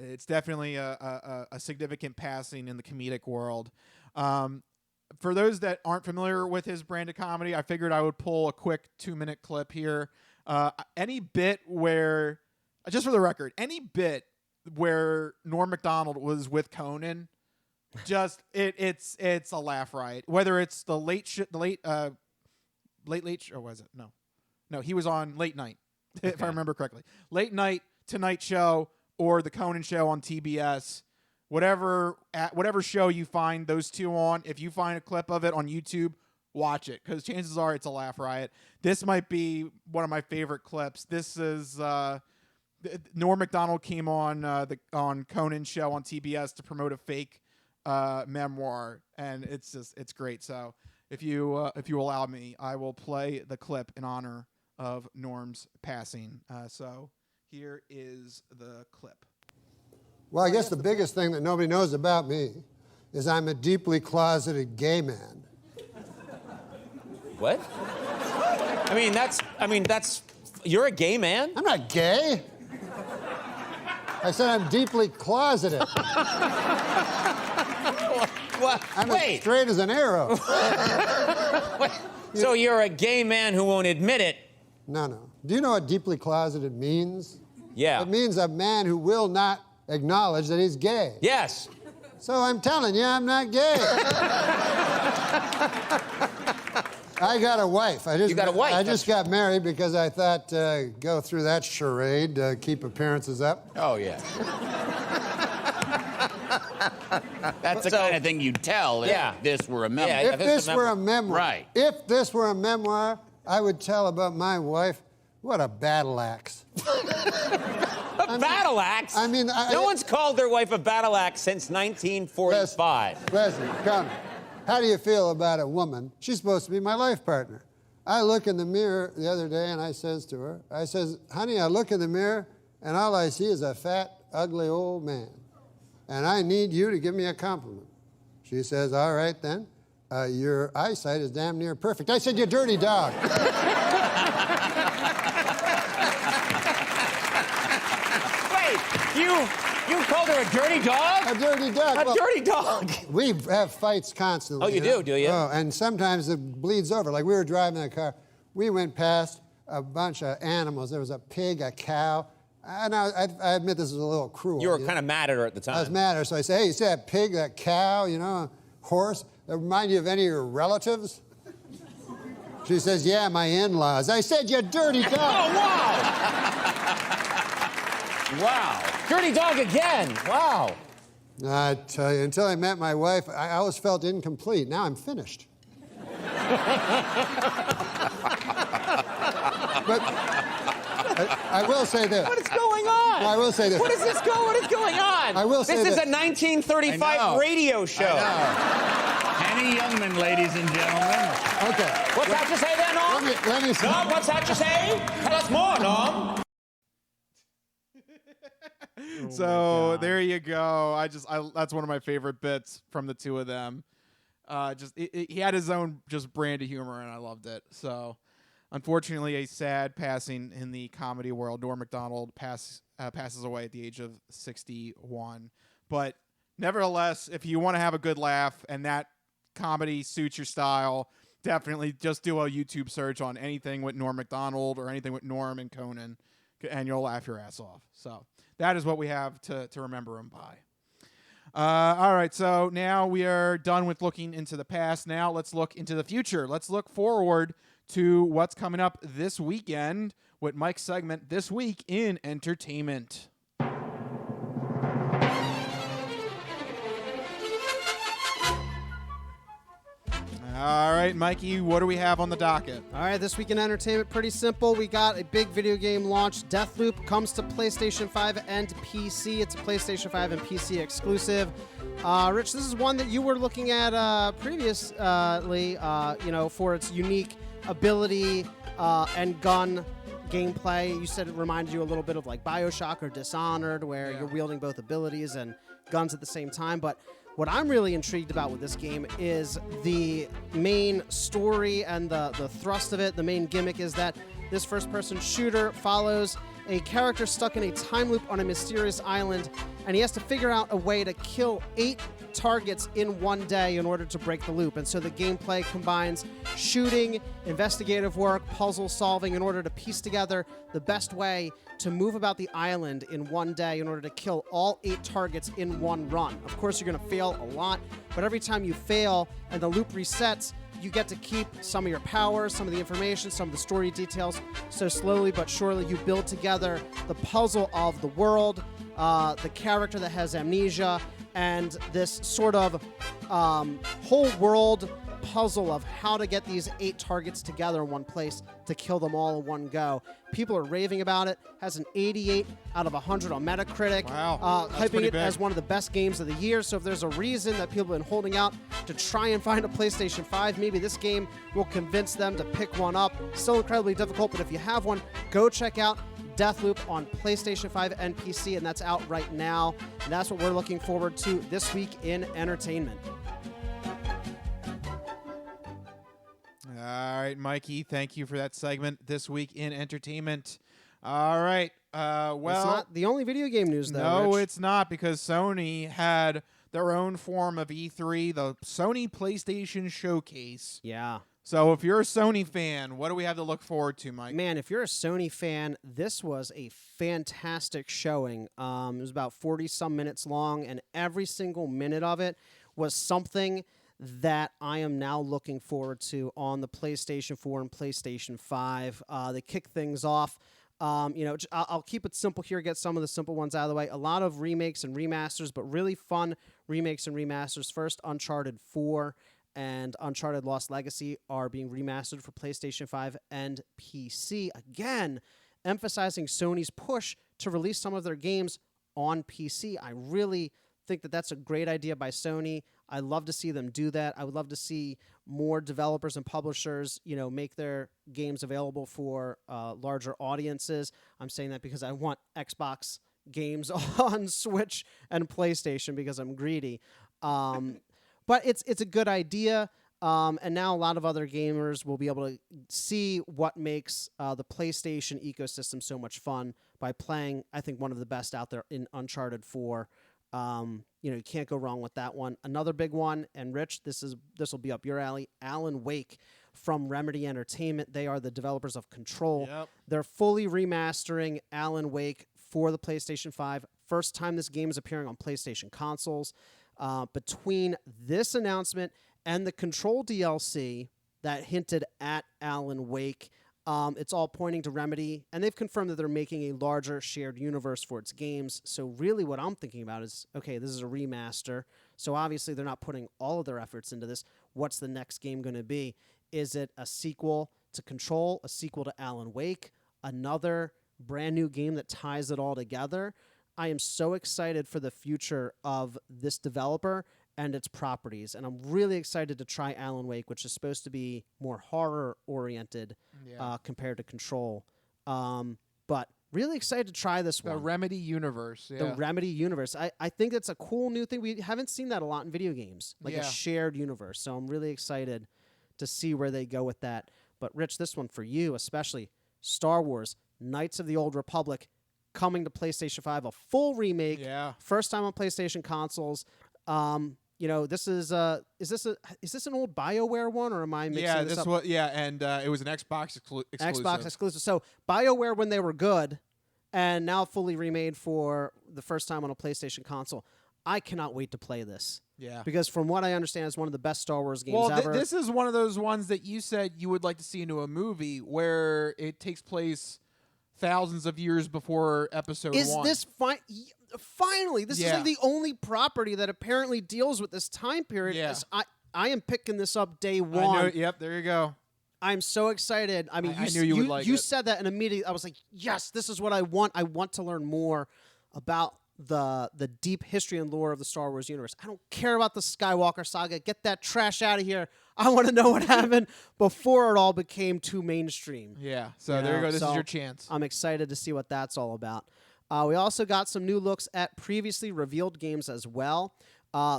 it's definitely a significant passing in the comedic world. For those that aren't familiar with his brand of comedy, I figured I would pull a quick 2-minute clip here. Any bit where, just for the record, any bit where Norm Macdonald was with Conan, just it's a laugh riot. Whether it's the late show, or was it? No, he was on Late Night, if I remember correctly. Late Night, Tonight Show, or the Conan Show on TBS. Whatever show you find those two on, if you find a clip of it on YouTube, watch it, because chances are it's a laugh riot. This might be one of my favorite clips. This is Norm Macdonald came on on Conan's show on TBS to promote a fake memoir, and it's great. So if you allow me, I will play the clip in honor of Norm's passing. So here is the clip. Well, I guess the biggest thing that nobody knows about me is I'm a deeply closeted gay man. What? You're a gay man? I'm not gay. I said I'm deeply closeted. I'm as straight as an arrow. So you're a gay man who won't admit it, No. Do you know what deeply closeted means? Yeah. It means a man who will not acknowledge that he's gay. Yes. So I'm telling you, I'm not gay. I got a wife. You got a wife? I just got married because I thought, go through that charade, keep appearances up. Oh, yeah. That's the kind of thing you'd tell if this were a memoir. Yeah, if this were a memoir. Right. If this were a memoir, I would tell about my wife. What a battle axe. Battle axe? I mean, no one's called their wife a battle axe since 1945. Listen, come. How do you feel about a woman? She's supposed to be my life partner. I look in the mirror the other day and I says to her, honey, I look in the mirror and all I see is a fat, ugly old man. And I need you to give me a compliment. She says, all right then. Your eyesight is damn near perfect. I said, you dirty dog. You called her a dirty dog? A dirty dog. A dirty dog. We have fights constantly. Oh, you do you? Oh, and sometimes it bleeds over. Like we were driving in a car. We went past a bunch of animals. There was a pig, a cow. And I admit this is a little cruel. You were kind of mad at her at the time. I was mad at her. So I said, hey, you see that pig, that cow, horse? That remind you of any of your relatives? She says, yeah, my in-laws. I said, you dirty dog. Oh, wow. Wow. Dirty dog again. Wow. I tell you, until I met my wife, I always felt incomplete. Now I'm finished. But I will say this. What is going on? I will say this. What is going on? I will say this is this. a 1935 radio show. Henny Youngman, ladies and gentlemen. Okay. What's that you say there, Norm? Let me see. Norm, what's that you say? Tell us more, Norm. So there you go. That's one of my favorite bits from the two of them. He had his own just brand of humor, and I loved it. So, unfortunately, a sad passing in the comedy world. Norm Macdonald passes away at the age of 61. But nevertheless, if you want to have a good laugh and that comedy suits your style, definitely just do a YouTube search on anything with Norm Macdonald or anything with Norm and Conan, and you'll laugh your ass off. So that is what we have to remember him by. All right, so now we are done with looking into the past. Now let's look into the future. Let's look forward to what's coming up this weekend with Mike's segment, This Week in Entertainment. All right, Mikey, what do we have on the docket? All right, this week in entertainment, pretty simple. We got a big video game launch. Deathloop comes to PlayStation 5 and PC. It's a PlayStation 5 and PC exclusive. Rich, this is one that you were looking at previously, for its unique ability and gun gameplay. You said it reminded you a little bit of like BioShock or Dishonored, where you're wielding both abilities and guns at the same time. But what I'm really intrigued about with this game is the main story and the thrust of it. The main gimmick is that this first-person shooter follows a character stuck in a time loop on a mysterious island, and he has to figure out a way to kill 8 targets in one day in order to break the loop. And so the gameplay combines shooting, investigative work, puzzle solving in order to piece together the best way to move about the island in one day in order to kill all 8 targets in one run. Of course, you're going to fail a lot, but every time you fail and the loop resets, you get to keep some of your powers, some of the information, some of the story details. So slowly but surely, you build together the puzzle of the world, the character that has amnesia, and this sort of whole world puzzle of how to get these 8 targets together in one place to kill them all in one go. People are raving about it. Has an 88 out of 100 on Metacritic. Wow, hyping it as one of the best games of the year. So if there's a reason that people have been holding out to try and find a PlayStation 5, maybe this game will convince them to pick one up. Still incredibly difficult, but if you have one, go check out Deathloop on PlayStation 5 and PC, and that's out right now. And that's what we're looking forward to this week in entertainment. All right, Mikey, thank you for that segment, This Week in Entertainment. All right, well... It's not the only video game news, though, No, Rich. it's not, because Sony had their own form of E3, the Sony PlayStation Showcase. Yeah. So if you're a Sony fan, what do we have to look forward to, Mike? Man, if you're a Sony fan, this was a fantastic showing. It was about 40-some minutes long, and every single minute of it was something that I am now looking forward to on the PlayStation 4 and PlayStation 5. They kick things off. I'll keep it simple here, get some of the simple ones out of the way. A lot of remakes and remasters, but really fun remakes and remasters. First, Uncharted 4 and Uncharted Lost Legacy are being remastered for PlayStation 5 and PC. Again, emphasizing Sony's push to release some of their games on PC. I really think that that's a great idea by Sony. I love to see them do that. I would love to see more developers and publishers, make their games available for larger audiences. I'm saying that because I want Xbox games on Switch and PlayStation because I'm greedy. But it's a good idea, and now a lot of other gamers will be able to see what makes the PlayStation ecosystem so much fun by playing, I think, one of the best out there in Uncharted 4. You can't go wrong with that one. Another big one, and Rich, this will be up your alley, Alan Wake from Remedy Entertainment. They are the developers of Control. Yep. They're fully remastering Alan Wake for the PlayStation 5. First time this game is appearing on PlayStation consoles. Between this announcement and the Control DLC that hinted at Alan Wake, it's all pointing to Remedy, and they've confirmed that they're making a larger shared universe for its games. So really what I'm thinking about is, okay, this is a remaster, so obviously they're not putting all of their efforts into this. What's the next game going to be? Is it a sequel to Control, a sequel to Alan Wake, another brand new game that ties it all together? I am so excited for the future of this developer and its properties, and I'm really excited to try Alan Wake, which is supposed to be more horror-oriented compared to Control. But really excited to try this one. The Remedy universe. Yeah. The Remedy universe. I think it's a cool new thing. We haven't seen that a lot in video games, like a shared universe. So I'm really excited to see where they go with that. But, Rich, this one for you especially, Star Wars, Knights of the Old Republic, coming to PlayStation 5, a full remake, first time on PlayStation consoles. This is this an old BioWare one, or am I mixing this up? And it was an Xbox exclusive. Xbox exclusive. So BioWare when they were good, and now fully remade for the first time on a PlayStation console. I cannot wait to play this. Yeah. Because from what I understand, it's one of the best Star Wars games ever. This is one of those ones that you said you would like to see into a movie where it takes place thousands of years before episode 1. Is this finally? This is like the only property that apparently deals with this time period. Yeah. I am picking this up day one. I know, yep, there you go. I'm so excited. I mean, I knew you would like it. You said that, and immediately I was like, yes, this is what I want. I want to learn more about the deep history and lore of the Star Wars universe. I don't care about the Skywalker saga. Get that trash out of here. I want to know what happened before it all became too mainstream. Yeah, so there you go. This is your chance. I'm excited to see what that's all about. We also got some new looks at previously revealed games as well.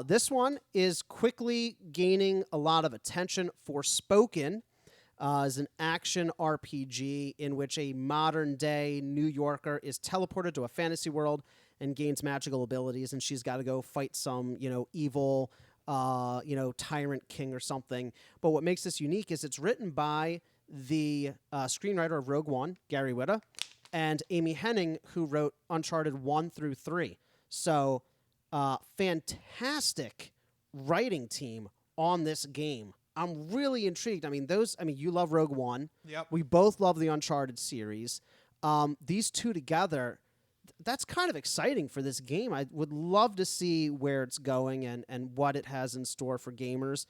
This one is quickly gaining a lot of attention. Forspoken is an action RPG in which a modern-day New Yorker is teleported to a fantasy world and gains magical abilities, and she's got to go fight some, evil, tyrant king or something. But what makes this unique is it's written by the screenwriter of Rogue One, Gary Whitta, and Amy Hennig, who wrote Uncharted 1 through 3. So, fantastic writing team on this game. I'm really intrigued. You love Rogue One. Yep. We both love the Uncharted series. These two together, that's kind of exciting for this game. I would love to see where it's going and what it has in store for gamers.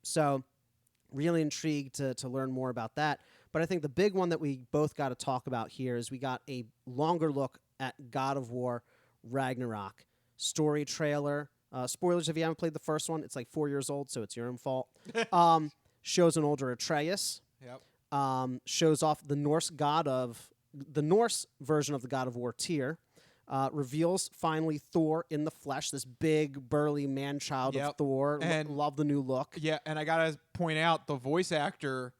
So really intrigued to learn more about that. But I think the big one that we both got to talk about here is we got a longer look at God of War Ragnarok. Story trailer. Spoilers if you haven't played the first one. It's like 4 years old, so it's your own fault. Shows an older Atreus. Yep. Shows off the Norse version of the God of War Tyr. Reveals finally Thor in the flesh, this big burly man-child of Thor. And love the new look. Yeah, and I gotta point out the voice actor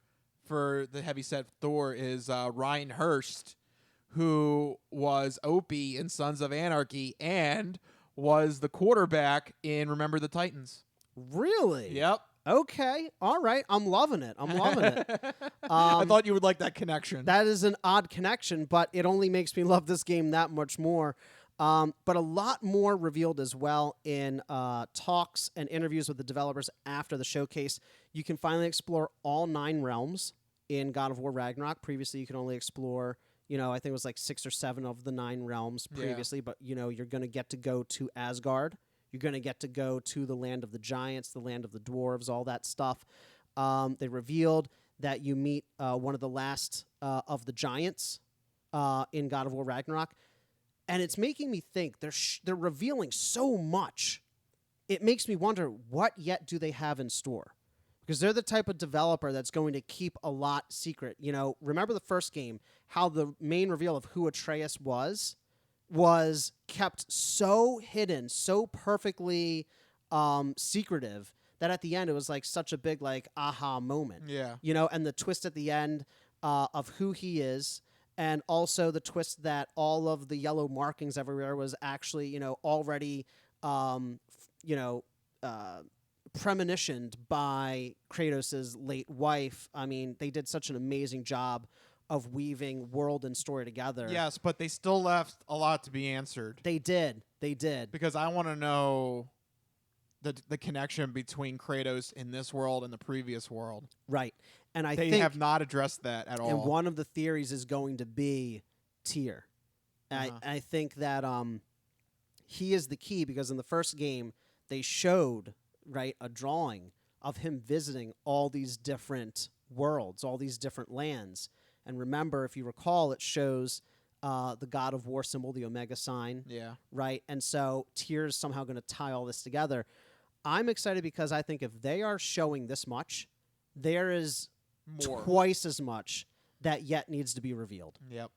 for the heavyset Thor is Ryan Hurst, who was Opie in Sons of Anarchy and was the quarterback in Remember the Titans. Really? Yep. Okay. All right. I'm loving it. I'm loving it. I thought you would like that connection. That is an odd connection, but it only makes me love this game that much more. But a lot more revealed as well in talks and interviews with the developers after the showcase. You can finally explore all 9 realms in God of War Ragnarok. Previously, you could only explore, I think it was like 6 or 7 of the 9 realms previously. But, you're going to get to go to Asgard. You're going to get to go to the land of the giants, the land of the dwarves, all that stuff. They revealed that you meet one of the last of the giants in God of War Ragnarok. And it's making me think they're revealing so much. It makes me wonder, what yet do they have in store? Because they're the type of developer that's going to keep a lot secret. Remember the first game, how the main reveal of who Atreus was kept so hidden, so perfectly secretive, that at the end it was like such a big aha moment. Yeah. And the twist at the end of who he is. And also the twist that all of the yellow markings everywhere was actually, already, premonitioned by Kratos' late wife. I mean, they did such an amazing job of weaving world and story together. Yes, but they still left a lot to be answered. They did. Because I want to know the connection between Kratos in this world and the previous world. Right. And they have not addressed that at all. And one of the theories is going to be Tyr. And I think that he is the key, because in the first game they showed a drawing of him visiting all these different worlds, all these different lands. And remember, if you recall, it shows the God of War symbol, the Omega sign. Yeah. Right. And so Tyr is somehow going to tie all this together. I'm excited because I think if they are showing this much, there is more, twice as much that yet needs to be revealed. Yep.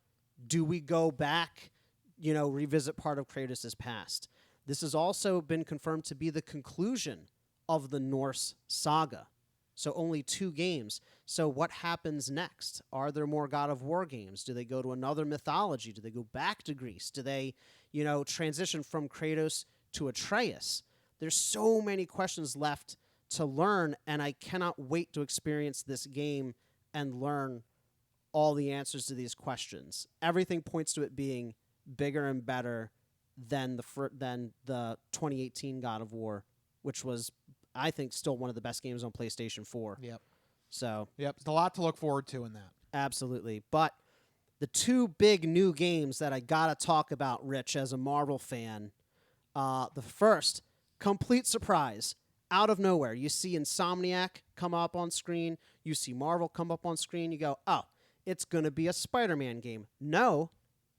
Do we go back, revisit part of Kratos' past? This has also been confirmed to be the conclusion of the Norse saga. So only 2 games. So what happens next? Are there more God of War games? Do they go to another mythology? Do they go back to Greece? Do they, transition from Kratos to Atreus? There's so many questions left to learn, and I cannot wait to experience this game and learn all the answers to these questions. Everything points to it being bigger and better than the 2018 God of War, which was, I think, still one of the best games on PlayStation 4. Yep. So. Yep. There's a lot to look forward to in that. Absolutely. But the 2 big new games that I gotta talk about, Rich, as a Marvel fan, the first, complete surprise. Out of nowhere, you see Insomniac come up on screen. You see Marvel come up on screen. You go, oh, it's going to be a Spider-Man game. No,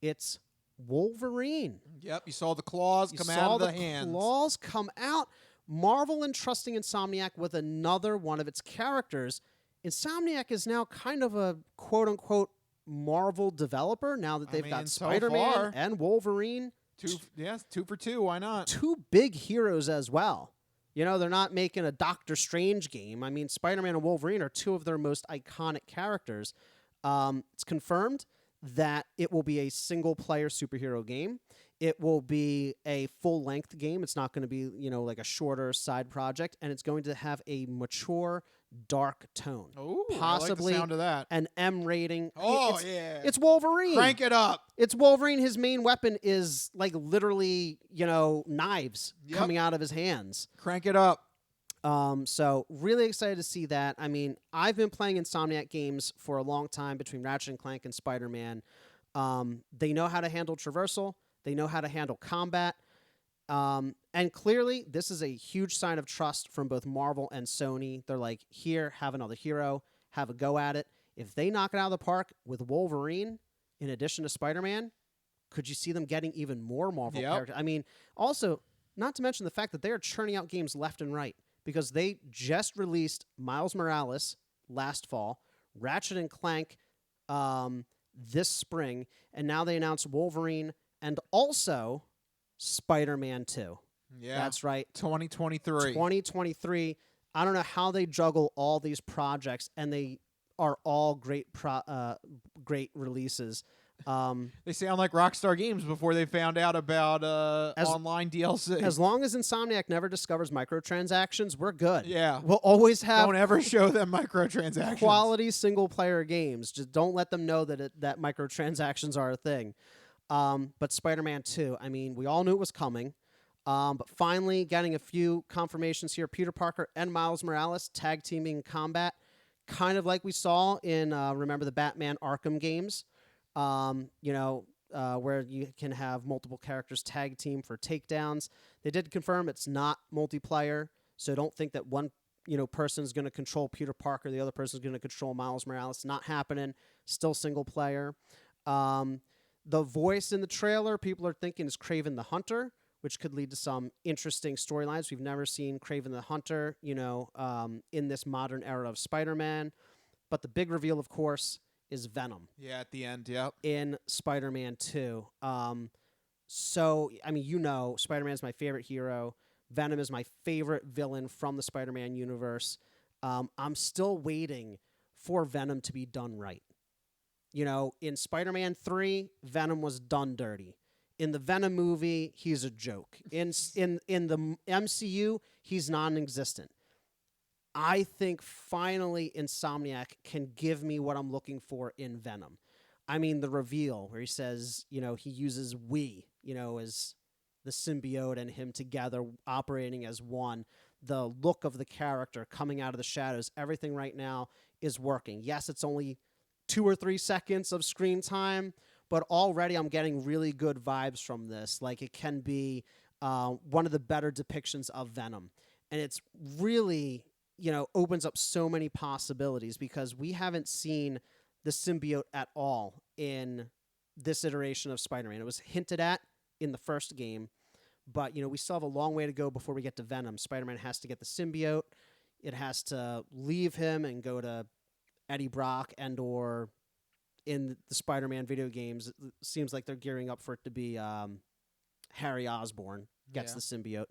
it's Wolverine. Yep, you saw the claws come out of the hands. Claws come out. Marvel entrusting Insomniac with another one of its characters. Insomniac is now kind of a quote-unquote Marvel developer now that they've got Spider-Man and Wolverine. 2 for 2. Why not? 2 big heroes as well. They're not making a Doctor Strange game. I mean, Spider-Man and Wolverine are 2 of their most iconic characters. It's confirmed that it will be a single-player superhero game. It will be a full-length game. It's not going to be, like a shorter side project. And it's going to have a mature, dark tone. Ooh, possibly I like the sound of that. An M rating. Oh, yeah. It's Wolverine. Crank it up. It's Wolverine. His main weapon is literally, knives coming out of his hands. Crank it up. So really excited to see that. I mean, I've been playing Insomniac games for a long time between Ratchet and Clank and Spider-Man. They know how to handle traversal. They know how to handle combat. And clearly, this is a huge sign of trust from both Marvel and Sony. They're like, here, have another hero, have a go at it. If they knock it out of the park with Wolverine, in addition to Spider-Man, could you see them getting even more Marvel characters? I mean, also, not to mention the fact that they are churning out games left and right, because they just released Miles Morales last fall, Ratchet and Clank this spring, and now they announced Wolverine and also Spider-Man 2. Yeah. That's right. 2023. 2023. I don't know how they juggle all these projects, and they are all great releases. They sound like Rockstar Games before they found out about online DLC. As long as Insomniac never discovers microtransactions, we're good. Yeah. We'll always have... Don't ever show them microtransactions. Quality single-player games. Just don't let them know that microtransactions are a thing. But Spider-Man 2, I mean, we all knew it was coming. But finally, getting a few confirmations here. Peter Parker and Miles Morales tag-teaming combat, kind of like we saw in, remember, the Batman Arkham games, where you can have multiple characters tag team for takedowns. They did confirm it's not multiplayer, so don't think that one person is going to control Peter Parker, the other person is going to control Miles Morales. Not happening. Still single player. The voice in the trailer, people are thinking is Kraven the Hunter, which could lead to some interesting storylines. We've never seen Kraven the Hunter, in this modern era of Spider-Man. But the big reveal, of course, is Venom. Yeah, at the end, yep. In Spider-Man 2. So, I mean, Spider-Man's my favorite hero. Venom is my favorite villain from the Spider-Man universe. I'm still waiting for Venom to be done right. In Spider-Man 3, Venom was done dirty. In the Venom movie, he's a joke. In the MCU, he's non-existent. I think finally Insomniac can give me what I'm looking for in Venom. I mean, the reveal where he says, he uses we, as the symbiote and him together operating as one. The look of the character coming out of the shadows, everything right now is working. Yes, it's only 2 or 3 seconds of screen time, but already I'm getting really good vibes from this. Like, it can be one of the better depictions of Venom. And it's really, opens up so many possibilities because we haven't seen the symbiote at all in this iteration of Spider-Man. It was hinted at in the first game, but, we still have a long way to go before we get to Venom. Spider-Man has to get the symbiote. It has to leave him and go to Eddie Brock and or... in the Spider-Man video games, it seems like they're gearing up for it to be Harry Osborn gets the symbiote.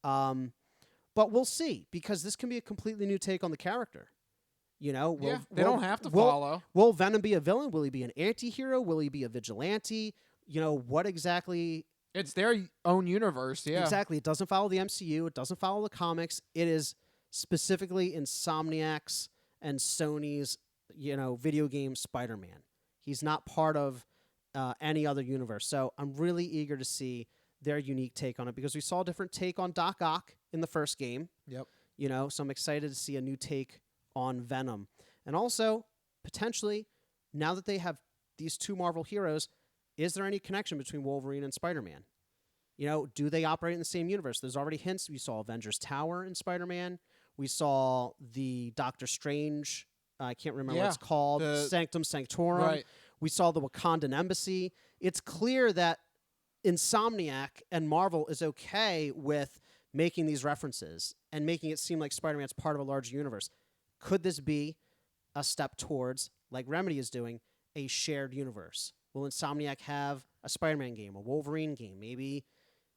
But we'll see, because this can be a completely new take on the character. They don't have to follow. Will Venom be a villain? Will he be an anti-hero? Will he be a vigilante? What exactly... It's their own universe, yeah. Exactly. It doesn't follow the MCU. It doesn't follow the comics. It is specifically Insomniac's and Sony's, video game Spider-Man. He's not part of any other universe. So I'm really eager to see their unique take on it because we saw a different take on Doc Ock in the first game. Yep. So I'm excited to see a new take on Venom. And also, potentially, now that they have these two Marvel heroes, is there any connection between Wolverine and Spider-Man? Do they operate in the same universe? There's already hints. We saw Avengers Tower in Spider-Man. We saw the Doctor Strange... I can't remember what it's called. Sanctum Sanctorum. Right. We saw the Wakandan Embassy. It's clear that Insomniac and Marvel is okay with making these references and making it seem like Spider-Man's part of a larger universe. Could this be a step towards, like Remedy is doing, a shared universe? Will Insomniac have a Spider-Man game, a Wolverine game, maybe,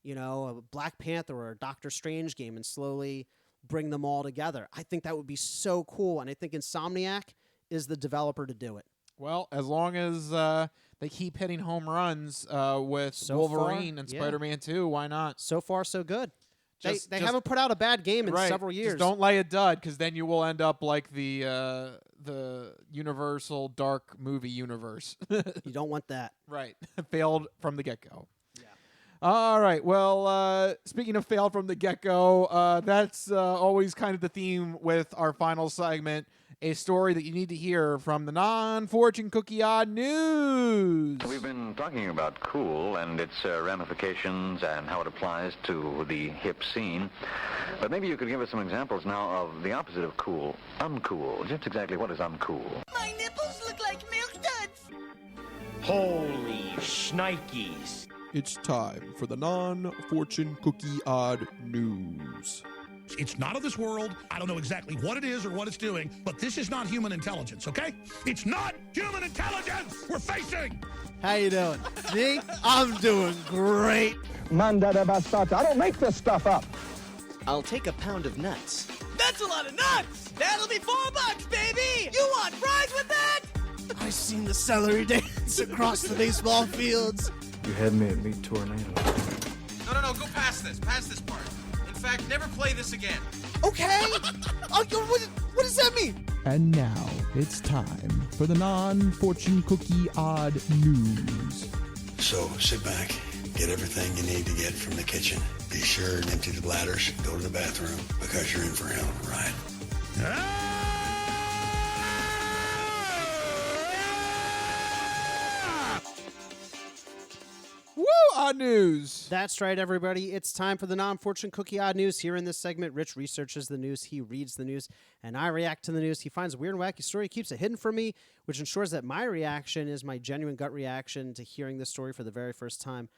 a Black Panther or a Doctor Strange game, and slowly bring them all together? I think that would be so cool, and I think Insomniac is the developer to do it. Well, as long as they keep hitting home runs with Wolverine and Spider-Man 2, why not? So far, so good. They haven't put out a bad game in several years. Just don't lay a dud, because then you will end up like the Universal Dark movie universe. You don't want that. Right. Failed from the get-go. All right. Well, speaking of failed from the get-go, that's always kind of the theme with our final segment, a story that you need to hear from the non-fortune cookie odd news. We've been talking about cool and its ramifications and how it applies to the hip scene. But maybe you could give us some examples now of the opposite of cool, uncool. Just exactly what is uncool? My nipples look like milk duds. Holy shnikes. It's time for the non-fortune cookie odd news. It's not of this world. I don't know exactly what it is or what it's doing, but this is not human intelligence, okay? It's not human intelligence we're facing! How you doing? Me? I'm doing great. Manda bastards. I don't make this stuff up. I'll take a pound of nuts. That's a lot of nuts! That'll be $4, baby! You want fries with that? I seen the celery dance. Jets across the baseball fields. You had me at meet tornado. No, go past this part. In fact, never play this again. Okay. Oh, what does that mean? And now it's time for the non-fortune cookie odd news. So sit back, get everything you need to get from the kitchen. Be sure and empty the bladders, go to the bathroom, because you're in for a hell of a ride. Woo! Odd news. That's right, everybody. It's time for the non-fortune cookie odd news. Here in this segment, Rich researches the news, he reads the news, and I react to the news. He finds a weird and wacky story, keeps it hidden from me, which ensures that my reaction is my genuine gut reaction to hearing this story for the very first time.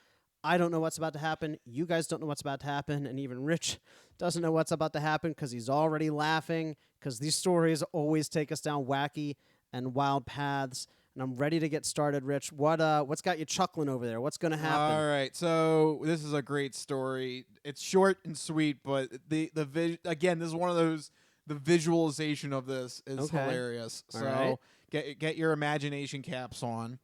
I don't know what's about to happen. You guys don't know what's about to happen, and even Rich doesn't know what's about to happen because he's already laughing, because these stories always take us down wacky and wild paths. And I'm ready to get started, Rich. What's got you chuckling over there? What's going to happen? All right, so this is a great story. It's short and sweet, but again, this is one of those. The visualization of this is hilarious. All so right. get your imagination caps on.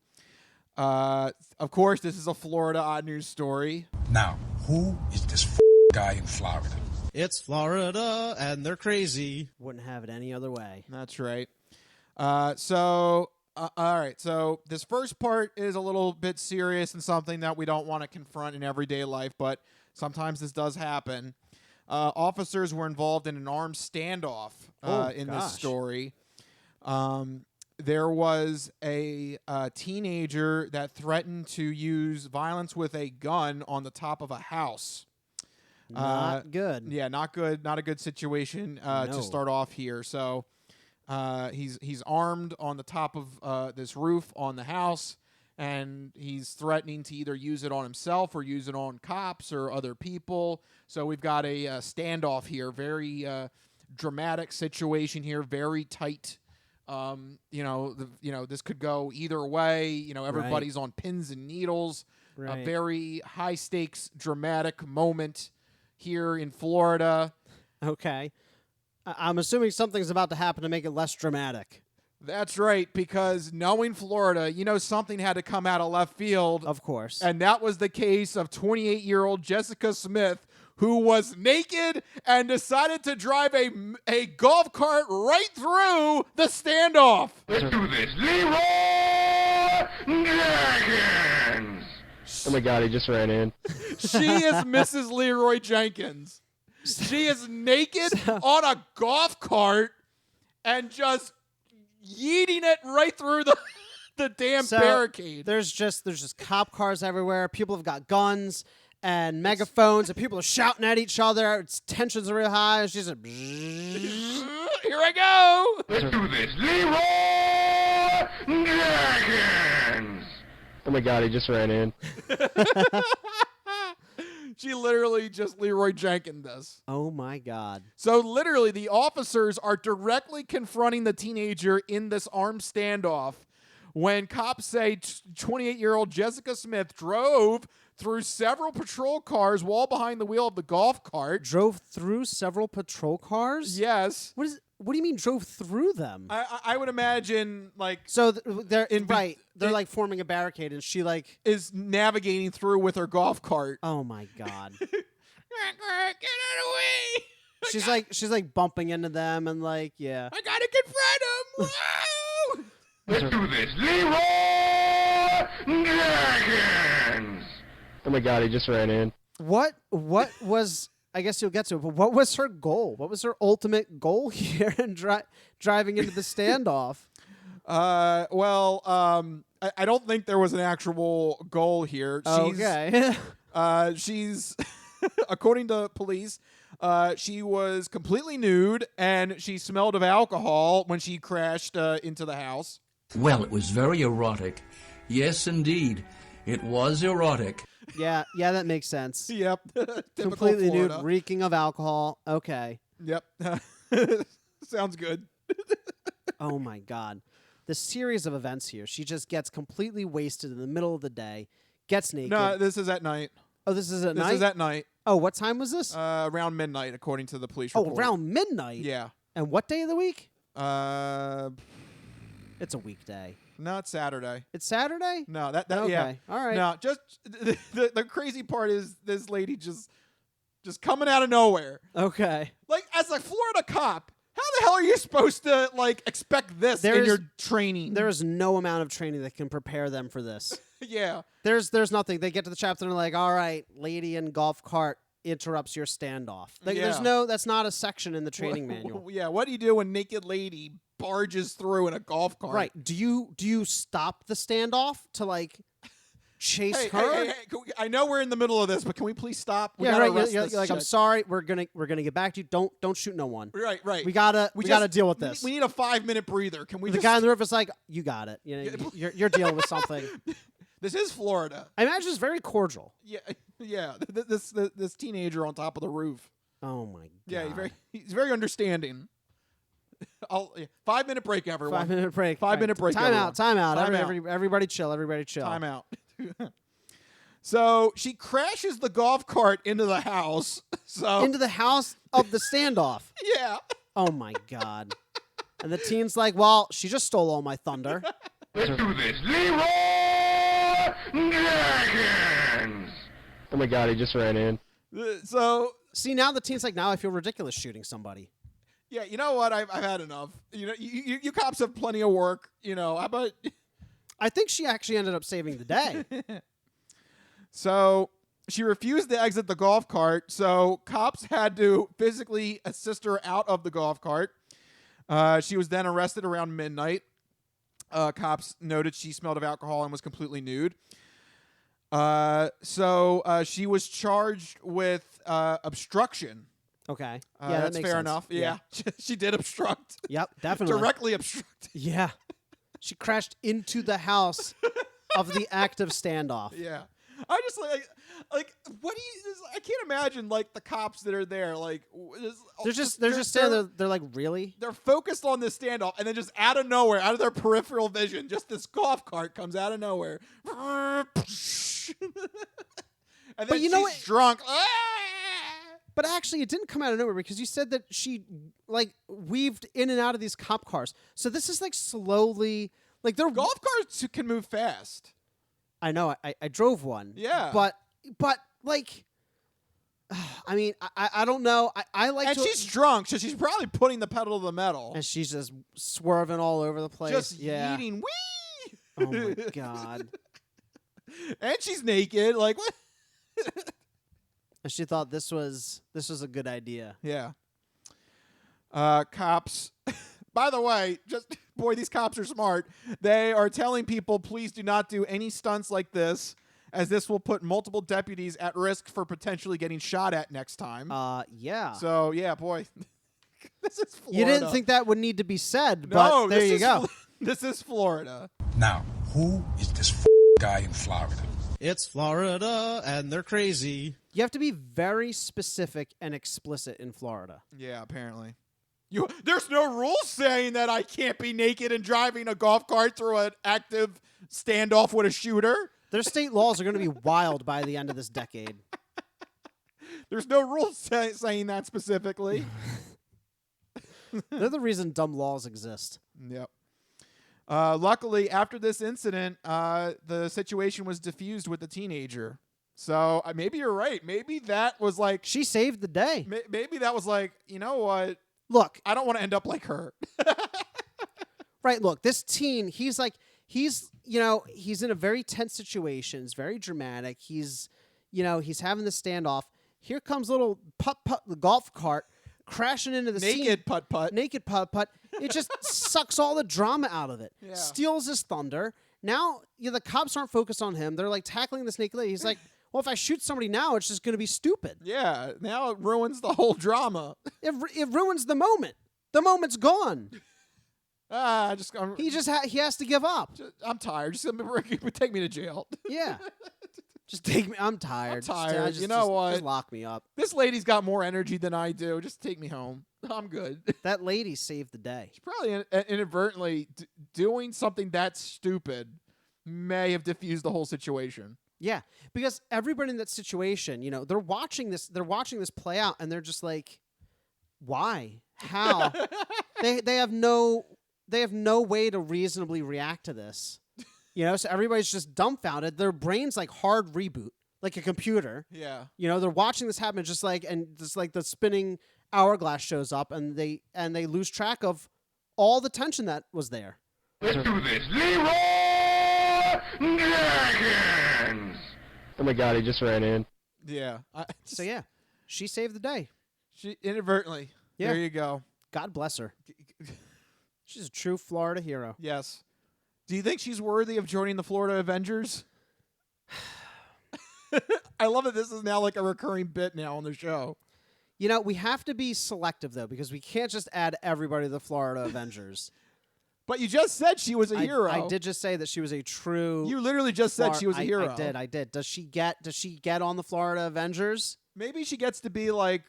Of course, this is a Florida odd news story. Now, who is this guy in Florida? It's Florida, and they're crazy. Wouldn't have it any other way. That's right. All right, so this first part is a little bit serious and something that we don't want to confront in everyday life, but sometimes this does happen. Officers were involved in an armed standoff in this story. There was a teenager that threatened to use violence with a gun on the top of a house. Not good. Yeah, not good. Not a good situation to start off here. So he's armed on the top of this roof on the house, and he's threatening to either use it on himself or use it on cops or other people. So we've got a standoff here. Very dramatic situation here. Very tight. This could go either way. Everybody's on pins and needles. Right. A very high stakes, dramatic moment here in Florida. Okay. I'm assuming something's about to happen to make it less dramatic. That's right, because knowing Florida, something had to come out of left field. Of course. And that was the case of 28-year-old Jessica Smith, who was naked and decided to drive a golf cart right through the standoff. Let's do this. Leeroy Jenkins! Oh my God, he just ran in. She is Mrs. Leeroy Jenkins. She is naked on a golf cart and just yeeting it right through the damn barricade. There's just cop cars everywhere. People have got guns and megaphones, and people are shouting at each other. Tensions are real high. And she's like, here I go. Let's do this. Leeroy Jenkins! Oh my God, he just ran in. She literally just Leeroy Jenkins us. Oh my God. So literally the officers are directly confronting the teenager in this armed standoff when cops say 28-year-old Jessica Smith drove through several patrol cars while behind the wheel of the golf cart. Drove through several patrol cars? Yes. What do you mean drove through them? I would imagine like so they're they're like forming a barricade, and she like is navigating through with her golf cart. Oh my God! Get out of the way! She's like bumping into them and like I gotta confront him. Let's do this. Leeroy Jenkins! Oh my God, he just ran in. What was? I guess you'll get to it, but what was her goal? What was her ultimate goal here in driving into the standoff? I don't think there was an actual goal here. She's according to police, she was completely nude and she smelled of alcohol when she crashed into the house. Well, it was very erotic. Yes, indeed. It was erotic. Yeah, that makes sense. Yep. Completely nude, reeking of alcohol. Okay. Yep. Sounds good. Oh my God. The series of events here. She just gets completely wasted in the middle of the day, gets naked. No, this is at night. Oh, this is at night? This is at night. Oh, what time was this? Around midnight, according to the police report. Oh, around midnight? Yeah. And what day of the week? It's a weekday. No, it's Saturday. It's Saturday? No, that okay. yeah. All right. No, just the crazy part is this lady just coming out of nowhere. Okay. Like, as a Florida cop, how the hell are you supposed to like expect this in your training? There is no amount of training that can prepare them for this. Yeah. There's nothing. They get to the chapter and they're like, all right, lady in golf cart interrupts your standoff. Like, that's not a section in the training manual. Yeah, what do you do when naked lady barges through in a golf cart? Right. Do you stop the standoff to like chase her? Hey, I know we're in the middle of this, but can we please stop? We Yeah, gotta right. arrest You're this like, I'm chick. sorry. We're gonna get back to you. Don't shoot no one. Right. We gotta deal with this. We need a 5-minute breather. Can we? The guy on the roof is like, you got it. You know, you're dealing with something. This is Florida. I imagine it's very cordial. Yeah. This teenager on top of the roof. Oh my god. Yeah, he's very understanding. 5-minute break, everyone. 5-minute break. 5-minute break. Time out. Time out. Everybody chill. Everybody chill. Time out. So she crashes the golf cart into the house. Into the house of the standoff. Yeah. Oh my god. And the teen's like, well, she just stole all my thunder. Let's do this. Leeroy Jenkins. Oh my god, he just ran in. So see, now the teen's like, now I feel ridiculous shooting somebody. Yeah, you know what? I've had enough. You know, you cops have plenty of work. You know, how about? I think she actually ended up saving the day. So she refused to exit the golf cart, so cops had to physically assist her out of the golf cart. She was then arrested around midnight. Cops noted she smelled of alcohol and was completely nude. So she was charged with obstruction. Okay. Yeah, that that's makes fair sense. enough. Yeah. She did obstruct. Yep, definitely. Directly obstruct. Yeah. She crashed into the house of the active standoff. Yeah. I just like what do you? I can't imagine like the cops that are there. Like they're just standing there. They're like, really? They're focused on this standoff, and then just out of nowhere, out of their peripheral vision, just this golf cart comes out of nowhere. And then but you know she's drunk. But actually, it didn't come out of nowhere because you said that she like weaved in and out of these cop cars. So this is like slowly, like they're golf cars can move fast. I know. I drove one. Yeah. But like, I mean, I don't know. I like. And she's drunk, so she's probably putting the pedal to the metal. And she's just swerving all over the place. Just yeeting. Wee! Oh my god. And she's naked. Like what? And she thought this was a good idea. Yeah. Cops. By the way, boy, these cops are smart. They are telling people, please do not do any stunts like this, as this will put multiple deputies at risk for potentially getting shot at next time. Yeah. So, yeah, boy. This is Florida. You didn't think that would need to be said, but there you go. This is Florida. Now, who is this guy in Florida? It's Florida, and they're crazy. You have to be very specific and explicit in Florida. Yeah, apparently. There's no rules saying that I can't be naked and driving a golf cart through an active standoff with a shooter. Their state laws are going to be wild by the end of this decade. There's no rules saying that specifically. They're the reason dumb laws exist. Yep. Luckily, after this incident, the situation was diffused with the teenager. So maybe you're right. Maybe that was like... She saved the day. Maybe that was like, you know what? Look. I don't want to end up like her. Right, look. This teen, he's in a very tense situation. It's very dramatic. He's having the standoff. Here comes little putt-putt, the golf cart, crashing into the scene. Naked putt-putt. Naked putt-putt. It just sucks all the drama out of it. Yeah. Steals his thunder. Now, the cops aren't focused on him. They're like tackling this naked lady. He's like, well, if I shoot somebody now, it's just going to be stupid. Yeah, now it ruins the whole drama. It ruins the moment. The moment's gone. He has to give up. I'm tired. Just take me to jail. Yeah. Just take me. I'm tired. I'm tired. You know what? Just lock me up. This lady's got more energy than I do. Just take me home. I'm good. That lady saved the day. She's probably inadvertently doing something that stupid may have diffused the whole situation. Yeah, because everybody in that situation, they're watching this play out, and they're just like, why? How? They have no they have no way to reasonably react to this. So everybody's just dumbfounded. Their brain's like hard reboot, like a computer. Yeah. They're watching this happen, and the spinning hourglass shows up, and they lose track of all the tension that was there. Let's do this. Leeroy Jenkins! Oh my God, he just ran in. Yeah. So yeah, she saved the day. She inadvertently. Yeah. There you go. God bless her. She's a true Florida hero. Yes. Do you think she's worthy of joining the Florida Avengers? I love that this is now like a recurring bit now on the show. We have to be selective, though, because we can't just add everybody to the Florida Avengers. But you just said she was a hero. I did just say that she was a true... You literally just said she was a hero. I did. Does she get on the Florida Avengers? Maybe she gets to be like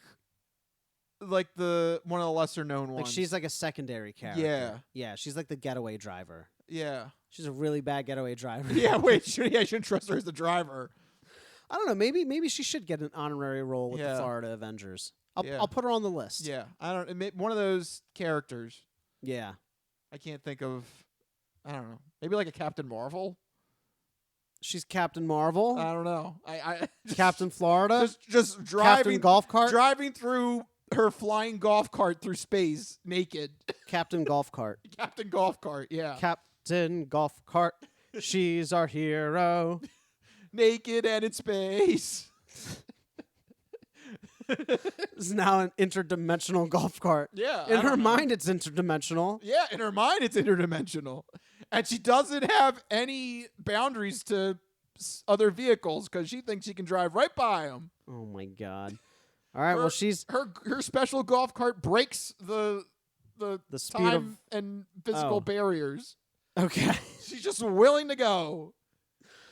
the one of the lesser known ones. Like she's like a secondary character. Yeah. Yeah, she's like the getaway driver. Yeah. She's a really bad getaway driver. Yeah, wait, I shouldn't trust her as the driver. I don't know. Maybe she should get an honorary role with the Florida Avengers. I'll put her on the list. Yeah. One of those characters. Yeah. I can't think of, I don't know. Maybe like a Captain Marvel. She's Captain Marvel. I don't know. Captain Florida. Just driving Captain Golf Cart. Driving through her flying golf cart through space naked. Captain Golf Cart. Captain Golf Cart. Yeah. Captain Golf Cart. She's our hero. Naked and in space. It's now an interdimensional golf cart. Yeah. In her mind, it's interdimensional. Yeah, in her mind, it's interdimensional. And she doesn't have any boundaries to other vehicles because she thinks she can drive right by them. Oh, my God. All right, she's... Her special golf cart breaks the speed time and physical barriers. Okay. She's just willing to go.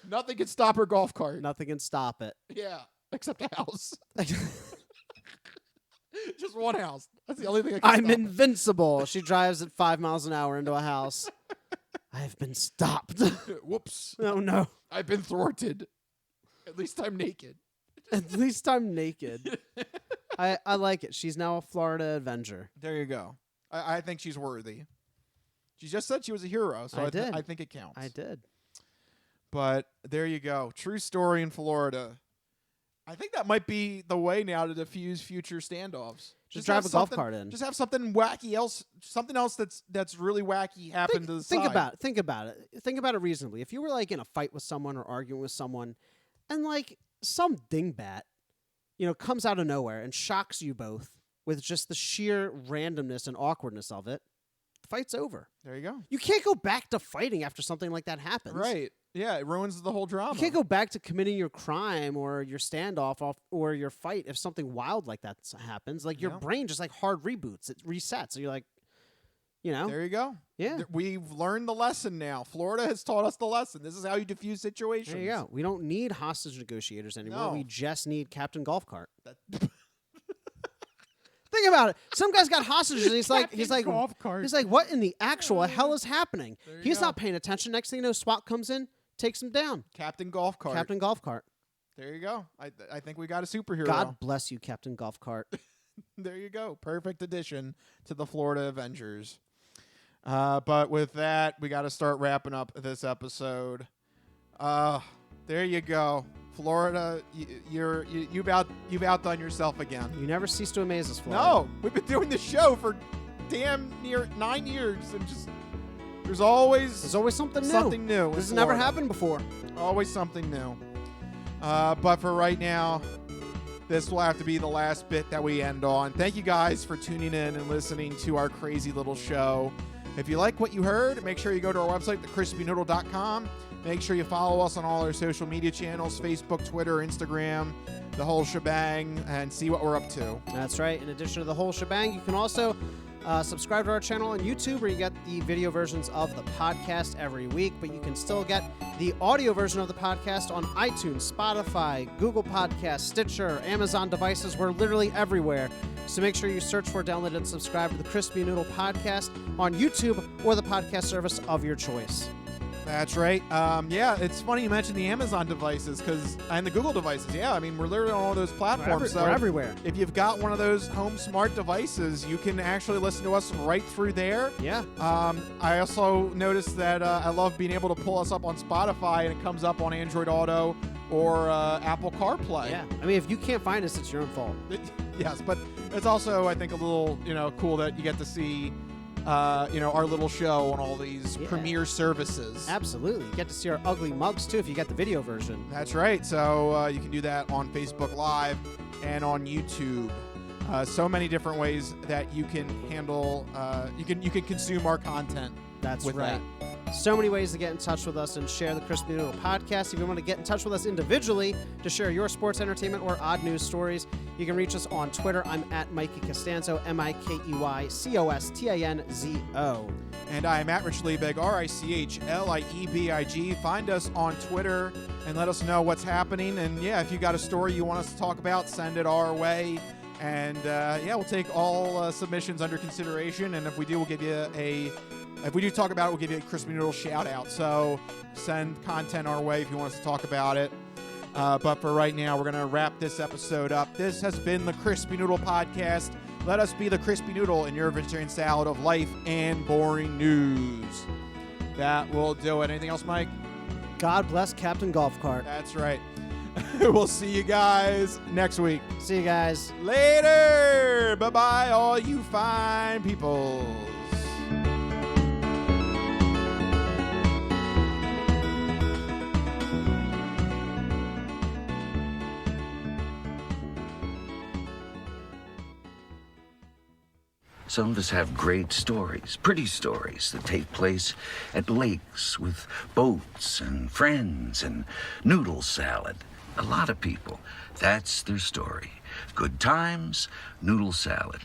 Nothing can stop her golf cart. Nothing can stop it. Yeah, except a house. Just one house. That's the only thing I can I'm invincible. She drives at 5 miles an hour into a house. I've been stopped. Whoops. Oh, no. I've been thwarted. At least I'm naked. At least I'm naked. I like it. She's now a Florida Avenger. There you go. I think she's worthy. She just said she was a hero, so I think it counts. I did. But there you go. True story in Florida. I think that might be the way now to diffuse future standoffs. Just drive a golf cart in. Just have something wacky else, something else that's really wacky happen to the side. Think about it. Think about it reasonably. If you were like in a fight with someone or arguing with someone, and like some dingbat, comes out of nowhere and shocks you both with just the sheer randomness and awkwardness of it, the fight's over. There you go. You can't go back to fighting after something like that happens. Right. Yeah, it ruins the whole drama. You can't go back to committing your crime or your standoff or your fight if something wild like that happens. Like your brain just like hard reboots. It resets. So you're like, There you go. Yeah. We've learned the lesson now. Florida has taught us the lesson. This is how you diffuse situations. There you go. We don't need hostage negotiators anymore. No. We just need Captain Golf Cart. Think about it. Some guy's got hostages, and he's like, golf cart. He's like, what in the actual hell is happening? He's not paying attention. Next thing you know, SWAT comes in, takes him down. Captain Golf Cart. Captain Golf Cart. There you go. I think we got a superhero. God bless you, Captain Golf Cart. There you go. Perfect addition to the Florida Avengers. But with that, we got to start wrapping up this episode. There you go. Florida, you've outdone yourself again. You never cease to amaze us, Florida. No, we've been doing this show for damn near 9 years, and just there's always something new. Something new. This has never happened before. Always something new. But for right now, this will have to be the last bit that we end on. Thank you guys for tuning in and listening to our crazy little show. If you like what you heard, make sure you go to our website, thecrispynoodle.com. Make sure you follow us on all our social media channels, Facebook, Twitter, Instagram, the whole shebang, and see what we're up to. That's right. In addition to the whole shebang, you can also subscribe to our channel on YouTube, where you get the video versions of the podcast every week, but you can still get the audio version of the podcast on iTunes, Spotify, Google Podcasts, Stitcher, Amazon devices. We're literally everywhere. So make sure you search for, download, and subscribe to the Crispy Noodle Podcast on YouTube or the podcast service of your choice. That's right. Yeah, it's funny you mentioned the Amazon devices and the Google devices. Yeah, I mean, we're literally on all those platforms. We're everywhere. If you've got one of those home smart devices, you can actually listen to us right through there. Yeah. I also noticed that I love being able to pull us up on Spotify, and it comes up on Android Auto or Apple CarPlay. Yeah. I mean, if you can't find us, it's your own fault. Yes, but it's also, I think, a little, cool that you get to see our little show on all these premiere services. Absolutely. You get to see our ugly mugs, too, if you get the video version. That's right. So you can do that on Facebook Live and on YouTube. So many different ways that you can handle, you can consume our content. That's with right. That. So many ways to get in touch with us and share the Crispy Noodle podcast. If you want to get in touch with us individually to share your sports, entertainment, or odd news stories, you can reach us on Twitter. I'm at Mikey Costanzo, MikeyCostanzo. And I am at Rich Liebig, RichLiebig. Find us on Twitter and let us know what's happening. And yeah, if you got a story you want us to talk about, send it our way. And we'll take all submissions under consideration. And if we do, we'll give you if we do talk about it, we'll give you a Crispy Noodle shout out. So send content our way if you want us to talk about it. But for right now, we're going to wrap this episode up. This has been the Crispy Noodle podcast. Let us be the Crispy Noodle in your vegetarian salad of life and boring news. That will do it. Anything else, Mike? God bless Captain Golf Cart. That's right. We'll see you guys next week. See you guys. Later. Bye-bye, all you fine people. Some of us have great stories, pretty stories that take place at lakes with boats and friends and noodle salad. A lot of people, that's their story. Good times, noodle salad.